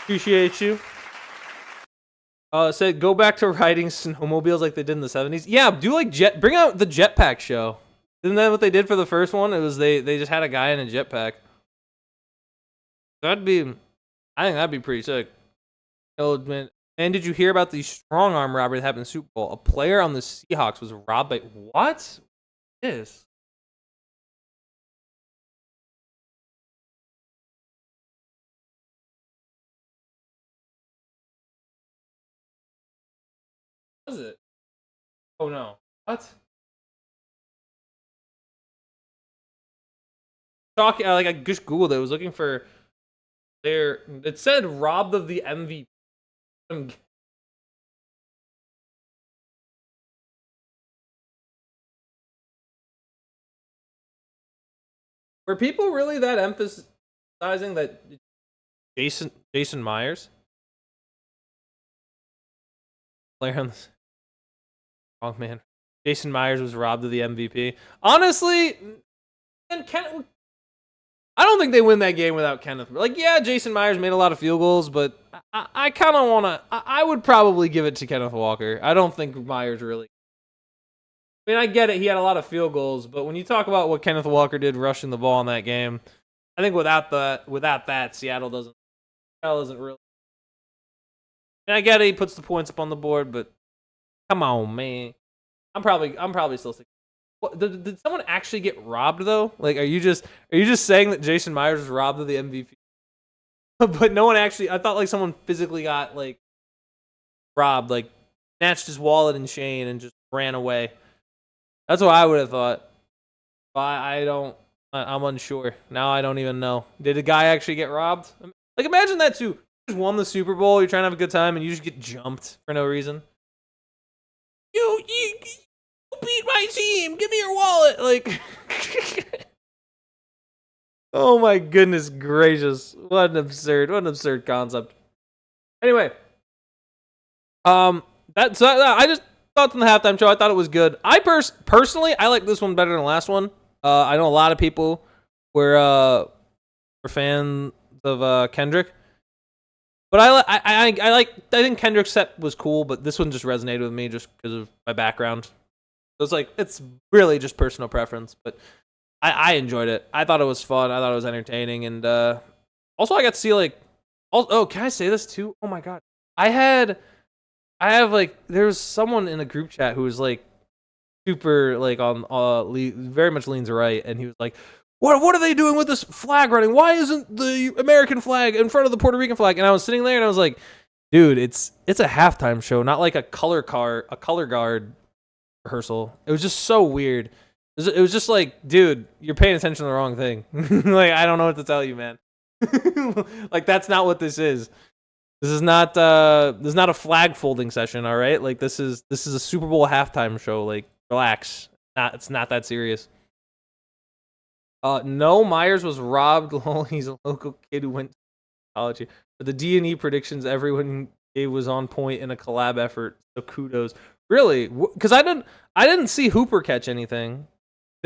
Appreciate you. Said go back to riding snowmobiles like they did in the 70s. Yeah, bring out the jetpack show. Isn't that what they did for the first one? It was they just had a guy in a jetpack. I think that'd be pretty sick. Oh man, and did you hear about the strong arm robbery that happened in the Super Bowl? A player on the Seahawks was robbed by what? This. What was it? Oh no. What? Talking like I just googled it. I was looking for their. It said robbed of the MVP. Were people really that emphasizing that Jason Myers? Player on this. Oh man, Jason Myers was robbed of the MVP. Honestly, and I don't think they win that game without Kenneth. Like, yeah, Jason Myers made a lot of field goals, but I kind of want to. I would probably give it to Kenneth Walker. I don't think Myers really. I mean, I get it. He had a lot of field goals, but when you talk about what Kenneth Walker did rushing the ball in that game, I think without that, Seattle doesn't really. And I get it. He puts the points up on the board, but come on, man. I'm probably still thinking. What, did someone actually get robbed though? Like, are you just saying that Jason Myers was robbed of the MVP? But no one actually. I thought like someone physically got like robbed, like snatched his wallet and chain and just ran away. That's what I would have thought. But I don't. I'm unsure. Now I don't even know. Did a guy actually get robbed? Like, imagine that too. You just won the Super Bowl. You're trying to have a good time, and you just get jumped for no reason. You beat my team. Give me your wallet. Like, oh my goodness gracious! What an absurd concept. Anyway, I just thought from the halftime show, I thought it was good. I personally, I like this one better than the last one. I know a lot of people were fans of Kendrick, but I think Kendrick's set was cool, but this one just resonated with me just because of my background. So it's really just personal preference, but I enjoyed it. I thought it was fun. I thought it was entertaining, and also I got to see like, oh, can I say this too? Oh my god, I have like, there was someone in a group chat who was like super like on very much leans right, and he was like, what are they doing with this flag running? Why isn't the American flag in front of the Puerto Rican flag? And I was sitting there and I was like, dude, it's a halftime show, not like a color guard rehearsal. It was just so weird. It was just like, dude, you're paying attention to the wrong thing. Like, I don't know what to tell you, man. Like, that's not what this is. This is not a flag folding session, all right? Like, this is a Super Bowl halftime show. Like, relax. It's not that serious. No, Myers was robbed. He's a local kid who went to college. But the D&E predictions everyone gave was on point in a collab effort. So kudos. Really? Because I didn't see Hooper catch anything.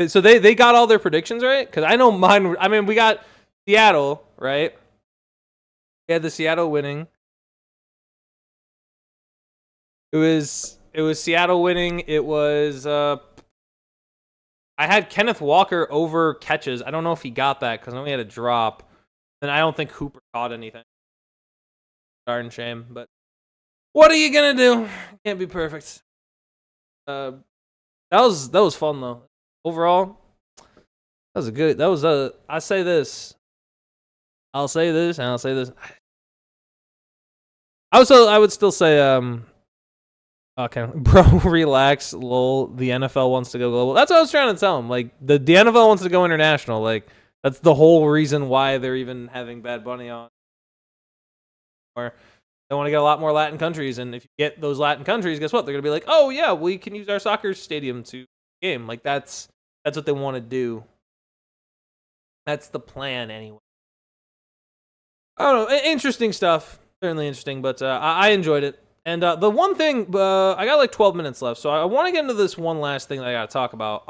So they got all their predictions right? Because I know mine. I mean, we got Seattle, right? We had the Seattle winning. It was Seattle winning. It was I had Kenneth Walker over catches. I don't know if he got that because I know he had a drop. And I don't think Hooper caught anything. Darn shame, but What are you gonna do? Can't be perfect. That was fun though. Overall, that was a good. That was a. I say this. I'll say this, and I'll say this. I would still say, okay, bro, relax, lol. The NFL wants to go global. That's what I was trying to tell him. Like the NFL wants to go international. Like that's the whole reason why they're even having Bad Bunny on. Or they want to get a lot more Latin countries, and if you get those Latin countries, guess what? They're gonna be like, oh yeah, we can use our soccer stadium to game. Like that's what they want to do. That's the plan anyway. I don't know. Interesting stuff. Certainly interesting, but I enjoyed it. And the one thing, I got like 12 minutes left, so I want to get into this one last thing that I got to talk about.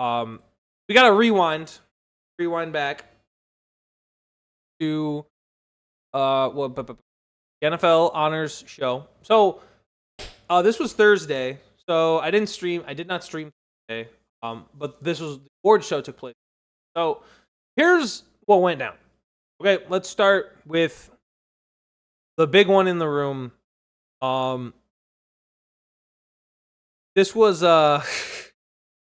We got to rewind back to the NFL Honors Show. So this was Thursday, so I did not stream today. But this was the award show took place. So here's what went down. Okay, let's start with the big one in the room. This was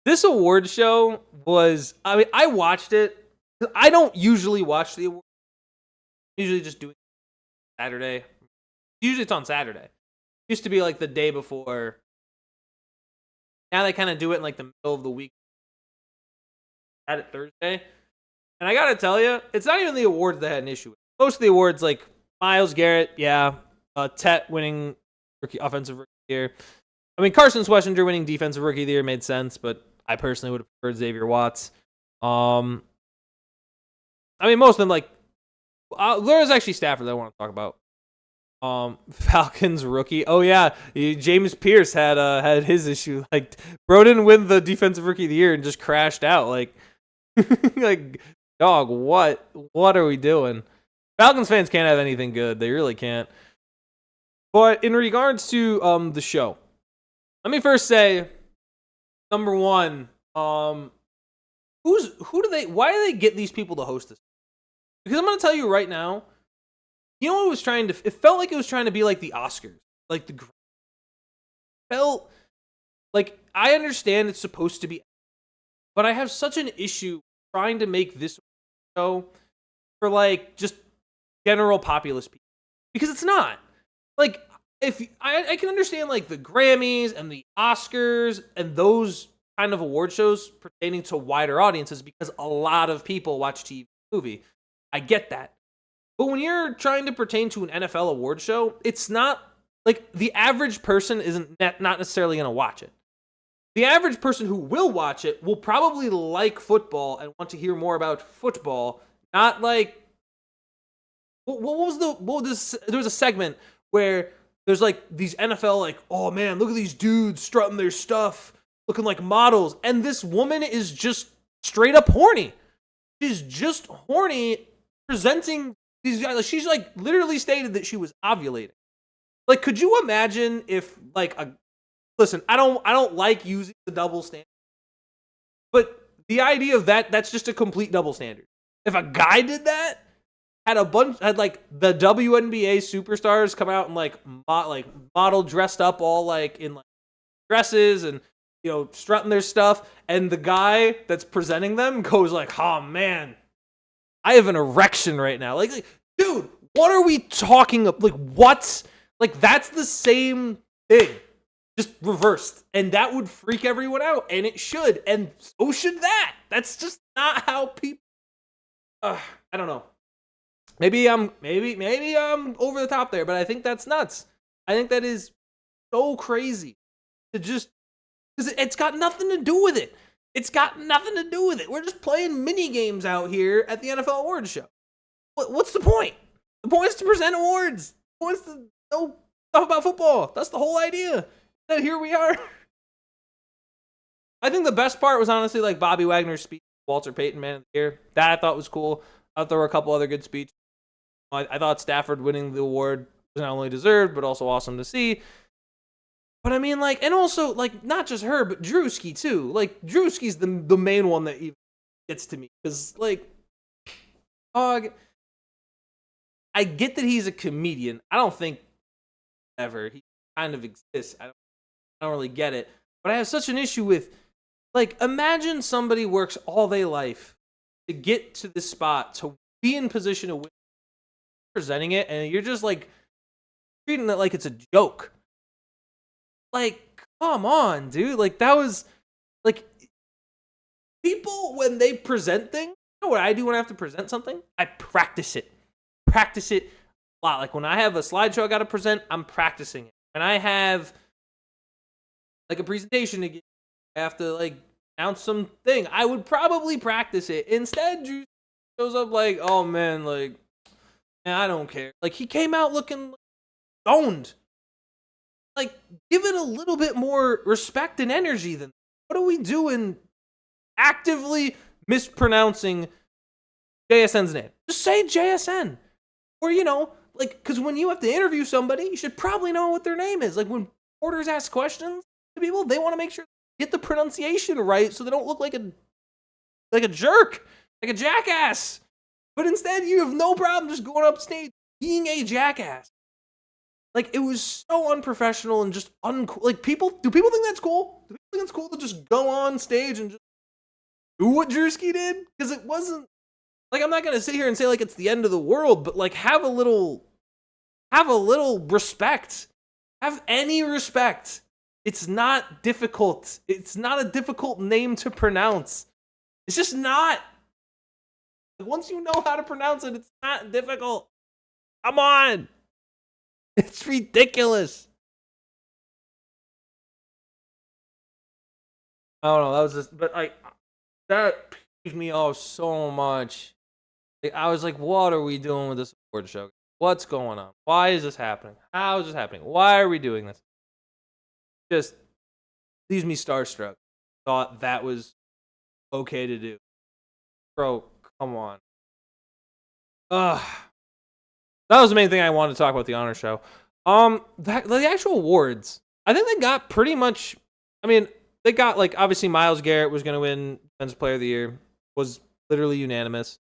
this award show was. I mean, I watched it. I don't usually watch the award. I usually just do it Saturday. Usually it's on Saturday. It used to be like the day before. Now they kind of do it in like the middle of the week. Had it Thursday. And I gotta tell you, it's not even the awards that had an issue with. Most of the awards, like Myles Garrett, yeah. Tet winning offensive rookie of the year. I mean, Carson Schwarzenegger winning defensive rookie of the year made sense, but I personally would have preferred Xavier Watts. I mean, most of them, like, there was actually Stafford that I want to talk about. Falcons rookie. Oh yeah, James Pierce had his issue. Like, bro didn't win the defensive rookie of the year and just crashed out. Like, like, dog, what are we doing? Falcons fans can't have anything good. They really can't. But in regards to the show, let me first say, number one, why do they get these people to host this? Because I'm gonna tell you right now, you know what it was trying to? It felt like it was trying to be like the Oscars, like the. Felt like I understand it's supposed to be, but I have such an issue trying to make this show for like just general populist people, because it's not. Like, if I can understand like the Grammys and the Oscars and those kind of award shows pertaining to wider audiences, because a lot of people watch TV movie. I get that. But when you're trying to pertain to an NFL award show, it's not like the average person isn't not necessarily going to watch it. The average person who will watch it will probably like football and want to hear more about football, not like there was a segment where there's like these NFL like, oh man, look at these dudes strutting their stuff, looking like models, and this woman is just straight up horny. She's just horny presenting these guys. Like, she's like literally stated that she was ovulating. Like, could you imagine if like listen, I don't like using the double standard, but the idea of that's just a complete double standard. If a guy did that, had like the WNBA superstars come out and like model dressed up all like in like dresses and, you know, strutting their stuff, and the guy that's presenting them goes like, oh man, I have an erection right now. Like, dude, what are we talking about? Like, what? Like, that's the same thing, just reversed. And that would freak everyone out, and it should. And so should that. That's just not how people... I don't know. Maybe I'm over the top there, but I think that's nuts. I think that is so crazy to just... Because it's got nothing to do with it. It's got nothing to do with it. We're just playing mini games out here at the NFL Awards show. What's the point? The point is to present awards. The point is to know stuff about football. That's the whole idea. And here we are. I think the best part was honestly like Bobby Wagner's speech, Walter Payton Man of the Year. That I thought was cool. I thought there were a couple other good speeches. I thought Stafford winning the award was not only deserved, but also awesome to see. But I mean, like, and also, like, not just her, but Drewski, too. Like, Drewski's the main one that even gets to me. Because, like, I get that he's a comedian. I don't think ever. kind of exists. I don't really get it. But I have such an issue with, like, imagine somebody works all their life to get to this spot, to be in position to win, presenting it, and you're just, like, treating it like it's a joke. Like, come on, dude. Like, that was, like, people, when they present things, you know what I do when I have to present something? I practice it. Practice it a lot. Like, when I have a slideshow I got to present, I'm practicing it. When I have, like, a presentation to give, I have to, like, announce something, I would probably practice it. Instead, Drew shows up like, oh, man, like, man, I don't care. Like, he came out looking stoned. Like, give it a little bit more respect and energy than that. What are we doing actively mispronouncing JSN's name? Just say JSN. Or, you know, like, because when you have to interview somebody, you should probably know what their name is. Like, when reporters ask questions to people, they want to make sure they get the pronunciation right so they don't look like a jerk, like a jackass. But instead, you have no problem just going up stage being a jackass. Like, it was so unprofessional and just uncool. Like, do people think that's cool? Do people think it's cool to just go on stage and just do what Drewski did? Because it wasn't, like, I'm not going to sit here and say, like, it's the end of the world, but, like, have a little respect. Have any respect. It's not difficult. It's not a difficult name to pronounce. It's just not. Once you know how to pronounce it, it's not difficult. Come on. It's ridiculous. I don't know. That was just, but like, that pissed me off so much. Like, I was like, what are we doing with this award show? What's going on? Why is this happening? How is this happening? Why are we doing this? Just leaves me starstruck. Thought that was okay to do. Bro, come on. That was the main thing I wanted to talk about the honor show. The actual awards, I think they got pretty much. I mean, they got, like, obviously Myles Garrett was going to win Defensive Player of the Year, was literally unanimous.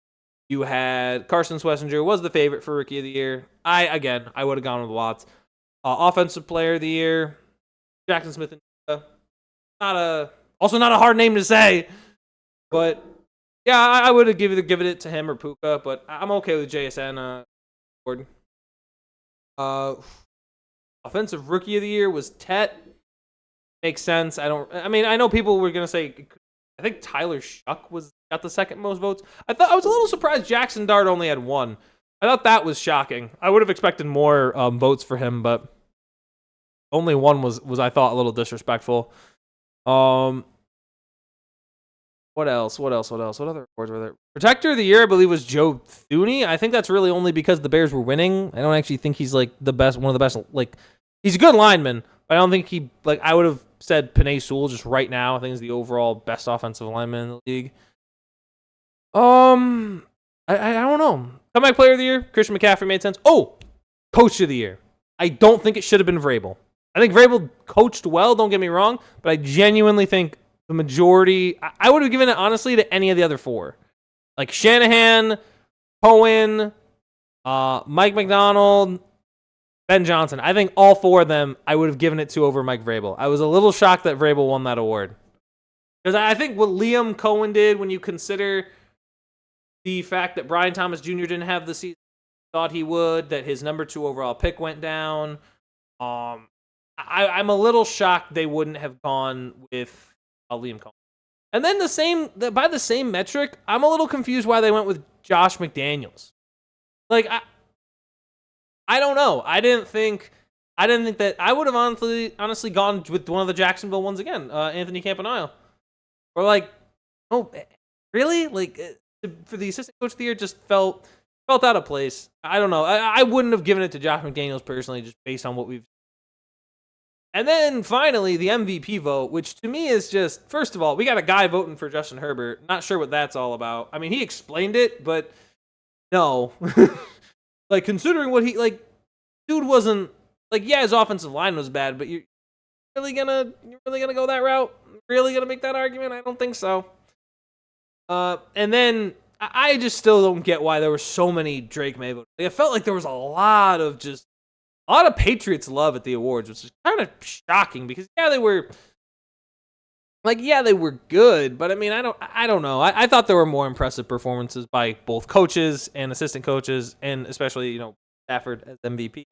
You had Carson Schlesinger was the favorite for Rookie of the Year. I would have gone with Watts. Offensive Player of the Year, Jackson Smith and also not a hard name to say, but yeah, I would have given it to him or Puka, but I'm okay with JSN. Award. Offensive Rookie of the Year was Tet. Makes sense. I know people were gonna say. I think Tyler Shuck got the second most votes. I was a little surprised Jackson Dart only had one. I thought that was shocking. I would have expected more votes for him, but only one was I thought a little disrespectful. What else? What other awards were there? Protector of the Year, I believe, was Joe Thuney. I think that's really only because the Bears were winning. I don't actually think he's, like, the best, one of the best. Like, he's a good lineman, but I don't think he, like, I would have said Penei Sewell just right now. I think he's the overall best offensive lineman in the league. I don't know. Comeback Player of the Year, Christian McCaffrey made sense. Oh, Coach of the Year. I don't think it should have been Vrabel. I think Vrabel coached well, don't get me wrong, but I genuinely think the majority, I would have given it, honestly, to any of the other four. Like Shanahan, Cohen, Mike McDonald, Ben Johnson. I think all four of them I would have given it to over Mike Vrabel. I was a little shocked that Vrabel won that award. Because I think what Liam Cohen did, when you consider the fact that Brian Thomas Jr. didn't have the season he thought he would, that his number 2 overall pick went down, I'm a little shocked they wouldn't have gone with Liam Cohen. And then by the same metric, I'm a little confused why they went with Josh McDaniels. Like, I don't know. I didn't think that I would have honestly gone with one of the Jacksonville ones again, Anthony Campanile. Or like, oh, really? Like, for the assistant coach of the year, just felt out of place. I don't know. I wouldn't have given it to Josh McDaniels personally, just based on what we've. And then finally, the MVP vote, which to me is just, first of all, we got a guy voting for Justin Herbert. Not sure what that's all about. I mean, he explained it, but no. Like, considering what dude wasn't, like, yeah, his offensive line was bad, but you're really gonna go that route? Really gonna make that argument? I don't think so. And then I just still don't get why there were so many Drake May votes. Like, it felt like there was a lot of just a lot of Patriots love at the awards, which is kind of shocking because they were they were good, but I mean, I don't know. I thought there were more impressive performances by both coaches and assistant coaches, and especially Stafford as MVP.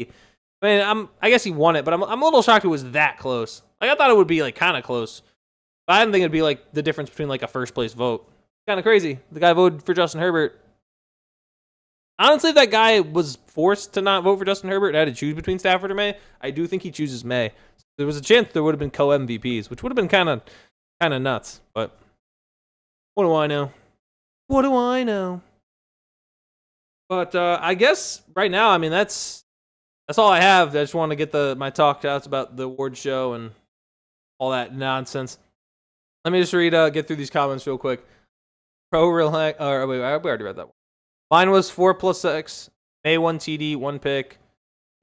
I mean, I guess he won it, but I'm a little shocked it was that close. Like I thought it would be like kind of close, but I didn't think it'd be like the difference between like a first place vote. Kind of crazy. The guy voted for Justin Herbert. Honestly, if that guy was forced to not vote for Justin Herbert and had to choose between Stafford or May, I do think he chooses May. There was a chance there would have been co-MVPs, which would have been kind of nuts. But what do I know? What do I know? But I guess right now, I mean, that's all I have. I just want to get my talk outs about the award show and all that nonsense. Let me just get through these comments real quick. Wait, we already read that one. Mine was 4+6. May 1 TD, 1 pick.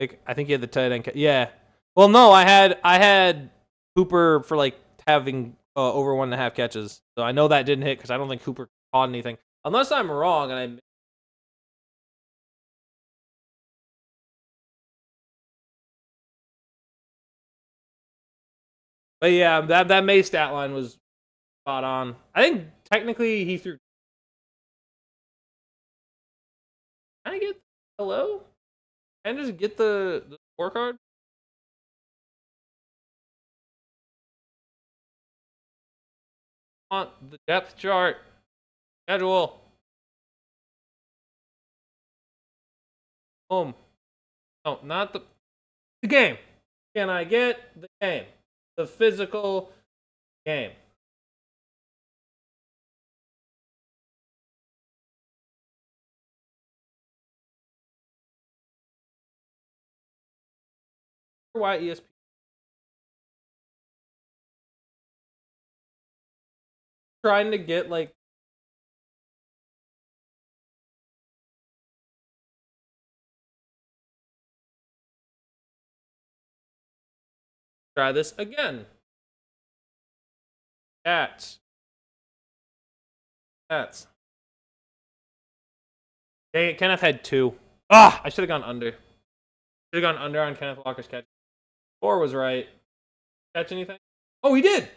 I think he had the tight end. Yeah. Well, no, I had Cooper for like having over 1.5 catches. So I know that didn't hit because I don't think Cooper caught anything. Unless I'm wrong and But yeah, that May stat line was spot on. I think technically he threw. Can I get hello? Can I just get the scorecard? On the depth chart schedule. Boom. No, not the game. Can I get the game? The physical game. Why ESPN? Trying to get like. Try this again. That's. Dang it, Kenneth had 2. I should have gone under. Should have gone under on Kenneth Walker's catch. 4 was right. Catch anything? Oh, he did.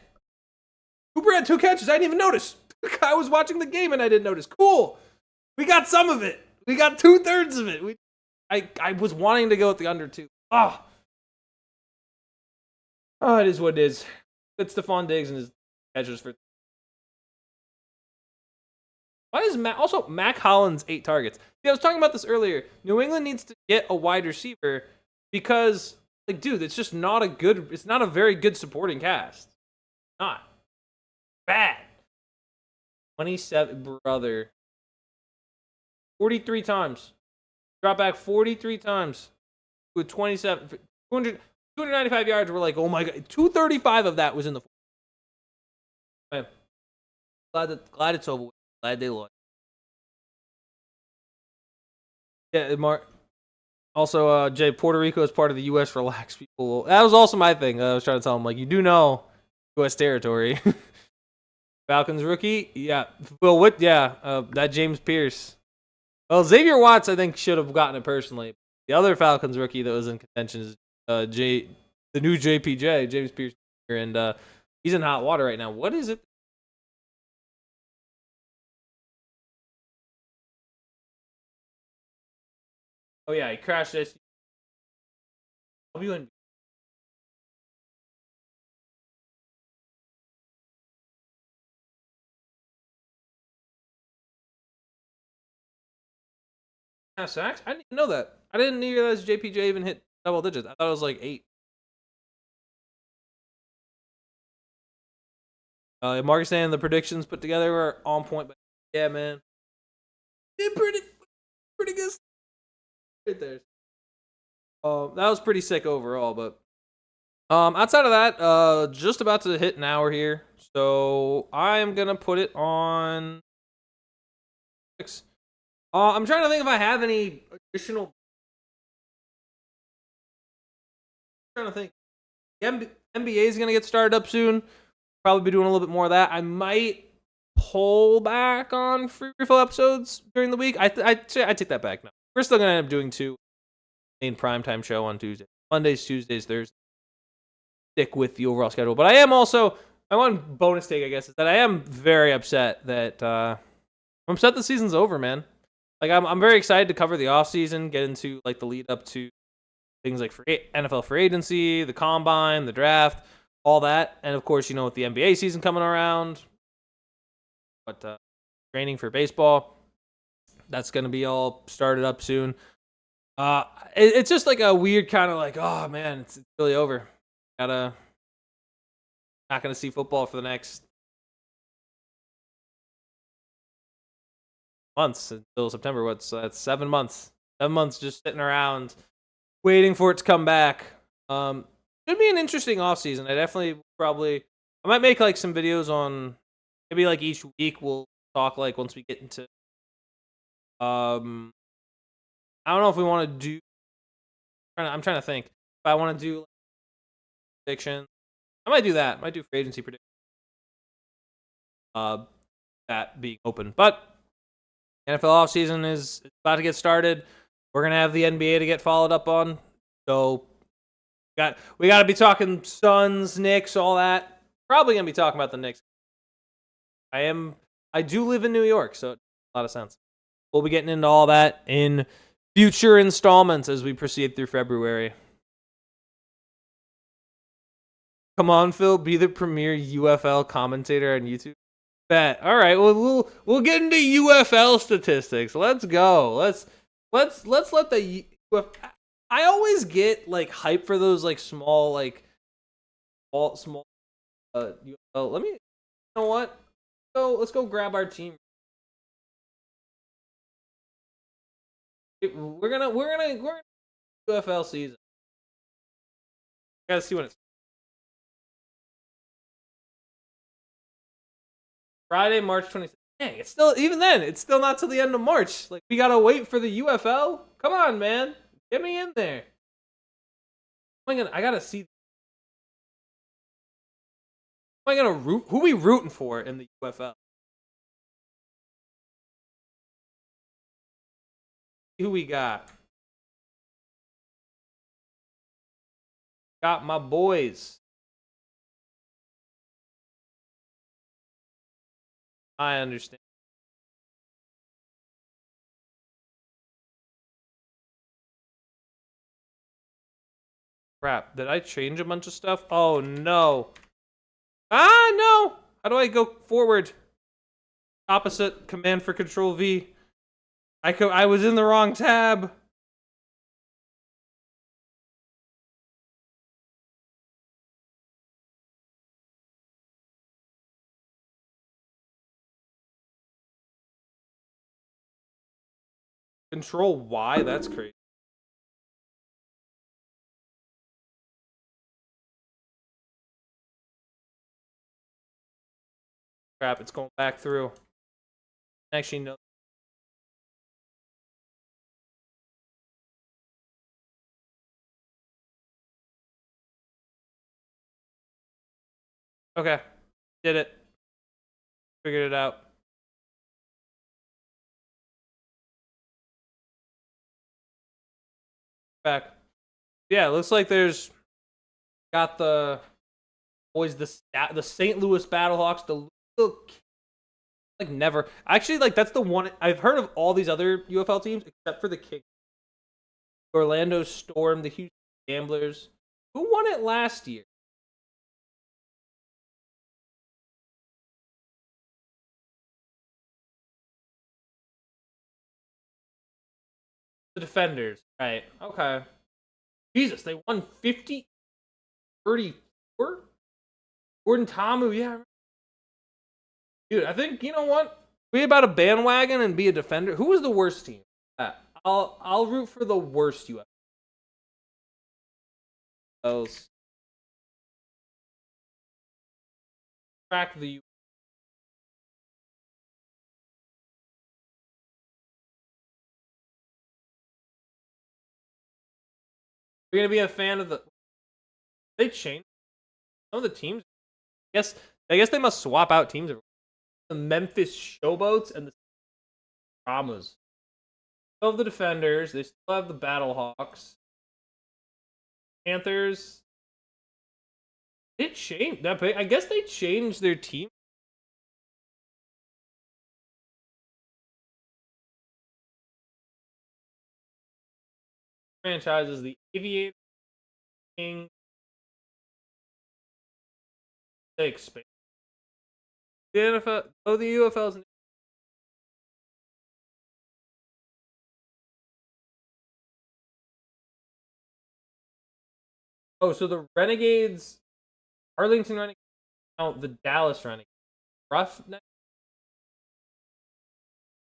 Cooper had 2 catches. I didn't even notice. I was watching the game and I didn't notice. Cool. We got some of it. We got 2/3 of it. I was wanting to go with the under 2. Oh, it is what it is. It's Stephon Diggs and his catches for. Why is Mac Hollins 8 targets? See, I was talking about this earlier. New England needs to get a wide receiver because, like, dude, it's just not it's not a very good supporting cast. Not. Bad. 27, brother. 43 times. Drop back 43 times. With 295 yards. We're like, oh my God. 235 of that was in the. Man. Glad it's over with. Glad they lost. Yeah, Mark. Also, Jay, Puerto Rico is part of the U.S. Relax people. That was also my thing. I was trying to tell him, like, you do know U.S. territory. Falcons rookie? Yeah. Well, what? Yeah, that James Pierce. Well, Xavier Watts, I think, should have gotten it personally. The other Falcons rookie that was in contention is the new JPJ, James Pierce. And he's in hot water right now. What is it? Oh, yeah, he crashed this. WNB. Sacks? I didn't even know that. I didn't realize JPJ even hit double digits. I thought it was like 8. Marcus saying the predictions put together were on point, but yeah, man. Did pretty good right there. That was pretty sick overall, but outside of that, just about to hit an hour here. So I am gonna put it on 6. I'm trying to think if I have any additional. I'm trying to think. The NBA is gonna get started up soon. Probably be doing a little bit more of that. I might pull back on free refill episodes during the week. I take that back now. We're still gonna end up doing 2 main primetime show on Tuesday. Mondays, Tuesdays, Thursdays. Stick with the overall schedule. But I am also, my one bonus take, I guess, is that I am very upset that I'm upset the season's over, man. Like I'm very excited to cover the offseason, get into like the lead up to things like NFL free agency, the combine, the draft, all that, and of course, with the NBA season coming around, but training for baseball, that's gonna be all started up soon. It's just like a weird kind of like, oh man, it's really over. Not gonna see football for the next months until September. That's 7 months? 7 months just sitting around waiting for it to come back. Should be an interesting offseason. I definitely I might make like some videos on maybe like each week we'll talk like once we get into I don't know if we want to do I'm trying to think if I want to do like, prediction. I might do that. I might do free agency prediction. That being open. But NFL offseason is about to get started. We're gonna have the NBA to get followed up on. So we got to be talking Suns, Knicks, all that. Probably gonna be talking about the Knicks. I do live in New York, so it makes a lot of sense. We'll be getting into all that in future installments as we proceed through February. Come on, Phil, be the premier UFL commentator on YouTube. Bet. All right, well we'll get into UFL statistics. Let's go. Let's let the I always get like hype for those like small UFL. Let me. You know what? Let's go grab our team. We're gonna UFL season. Gotta see when it's Friday, March 26th. Dang, it's still it's still not till the end of March. Like we gotta wait for the UFL. Come on, man, get me in there. I gotta see. Am I gonna root? Who we rooting for in the UFL? Who we got? Got my boys. I understand. Crap, did I change a bunch of stuff? Oh no. No. How do I go forward? Opposite command for control V. I was in the wrong tab. Control Y, that's crazy. Crap, it's going back through. Actually, no. Okay. Did it. Figured it out. Back. Yeah, it looks like there's got the boys the St. Louis Battlehawks, the little like never. Actually, like that's the one I've heard of all these other UFL teams except for the Kings. Orlando Storm, the Houston Gamblers. Who won it last year? The Defenders. Right. Okay. Jesus, they won 50-34? Gordon Tamu, yeah. Dude, I think, you know what? Be about a bandwagon and be a defender. Who was the worst team? I'll root for the worst UFL. Else. Track the You're gonna be a fan of the. They changed some of the teams. I guess they must swap out teams. The Memphis Showboats and the Dramas. Still have the Defenders. They still have the Battlehawks. Panthers. It changed that. I guess they changed their team. Franchises, the Aviators, King. They expand. The NFL. Oh, the UFL's. Oh, so the Renegades, Arlington Renegades, now the Dallas Renegades. Rough.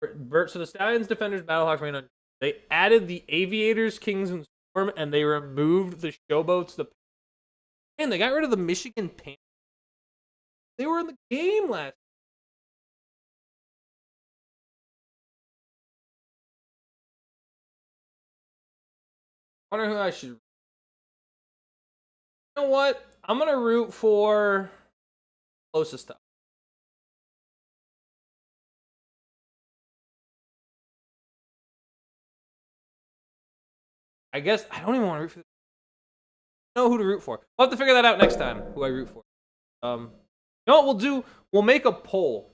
So the Stallions, Defenders, Battlehawks, Rain on. They added the Aviators, Kings, and Storm, and they removed the Showboats. And they got rid of the Michigan Panthers. They were in the game last. I wonder who I should. You know what? I'm gonna root for closest stuff. I guess I don't even want to root for. I know who to root for. We'll have to figure that out next time. Who I root for. You know what we'll do? We'll make a poll.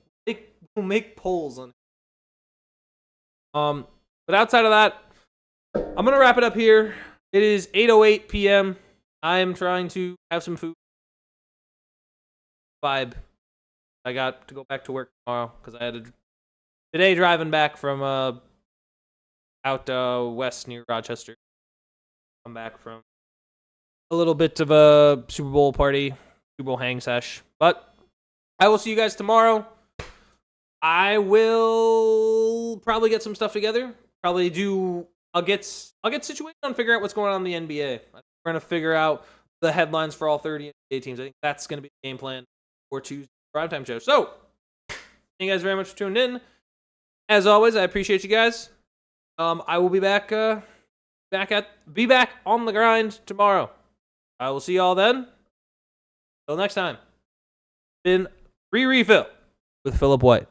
We'll make polls on. But outside of that, I'm gonna wrap it up here. It is 8:08 p.m. I am trying to have some food. Vibe. I got to go back to work tomorrow because I had today driving back from out west near Rochester. I'm back from a little bit of a Super Bowl party, Super Bowl hang sesh. But I will see you guys tomorrow. I will probably get some stuff together. I'll get situated on figuring out what's going on in the NBA. We're gonna figure out the headlines for all 30 NBA teams. I think that's gonna be the game plan for Tuesday primetime show. So, thank you guys very much for tuning in. As always, I appreciate you guys. I will be back on the grind tomorrow. I will see y'all then. Till next time. Been Refill with Philip White.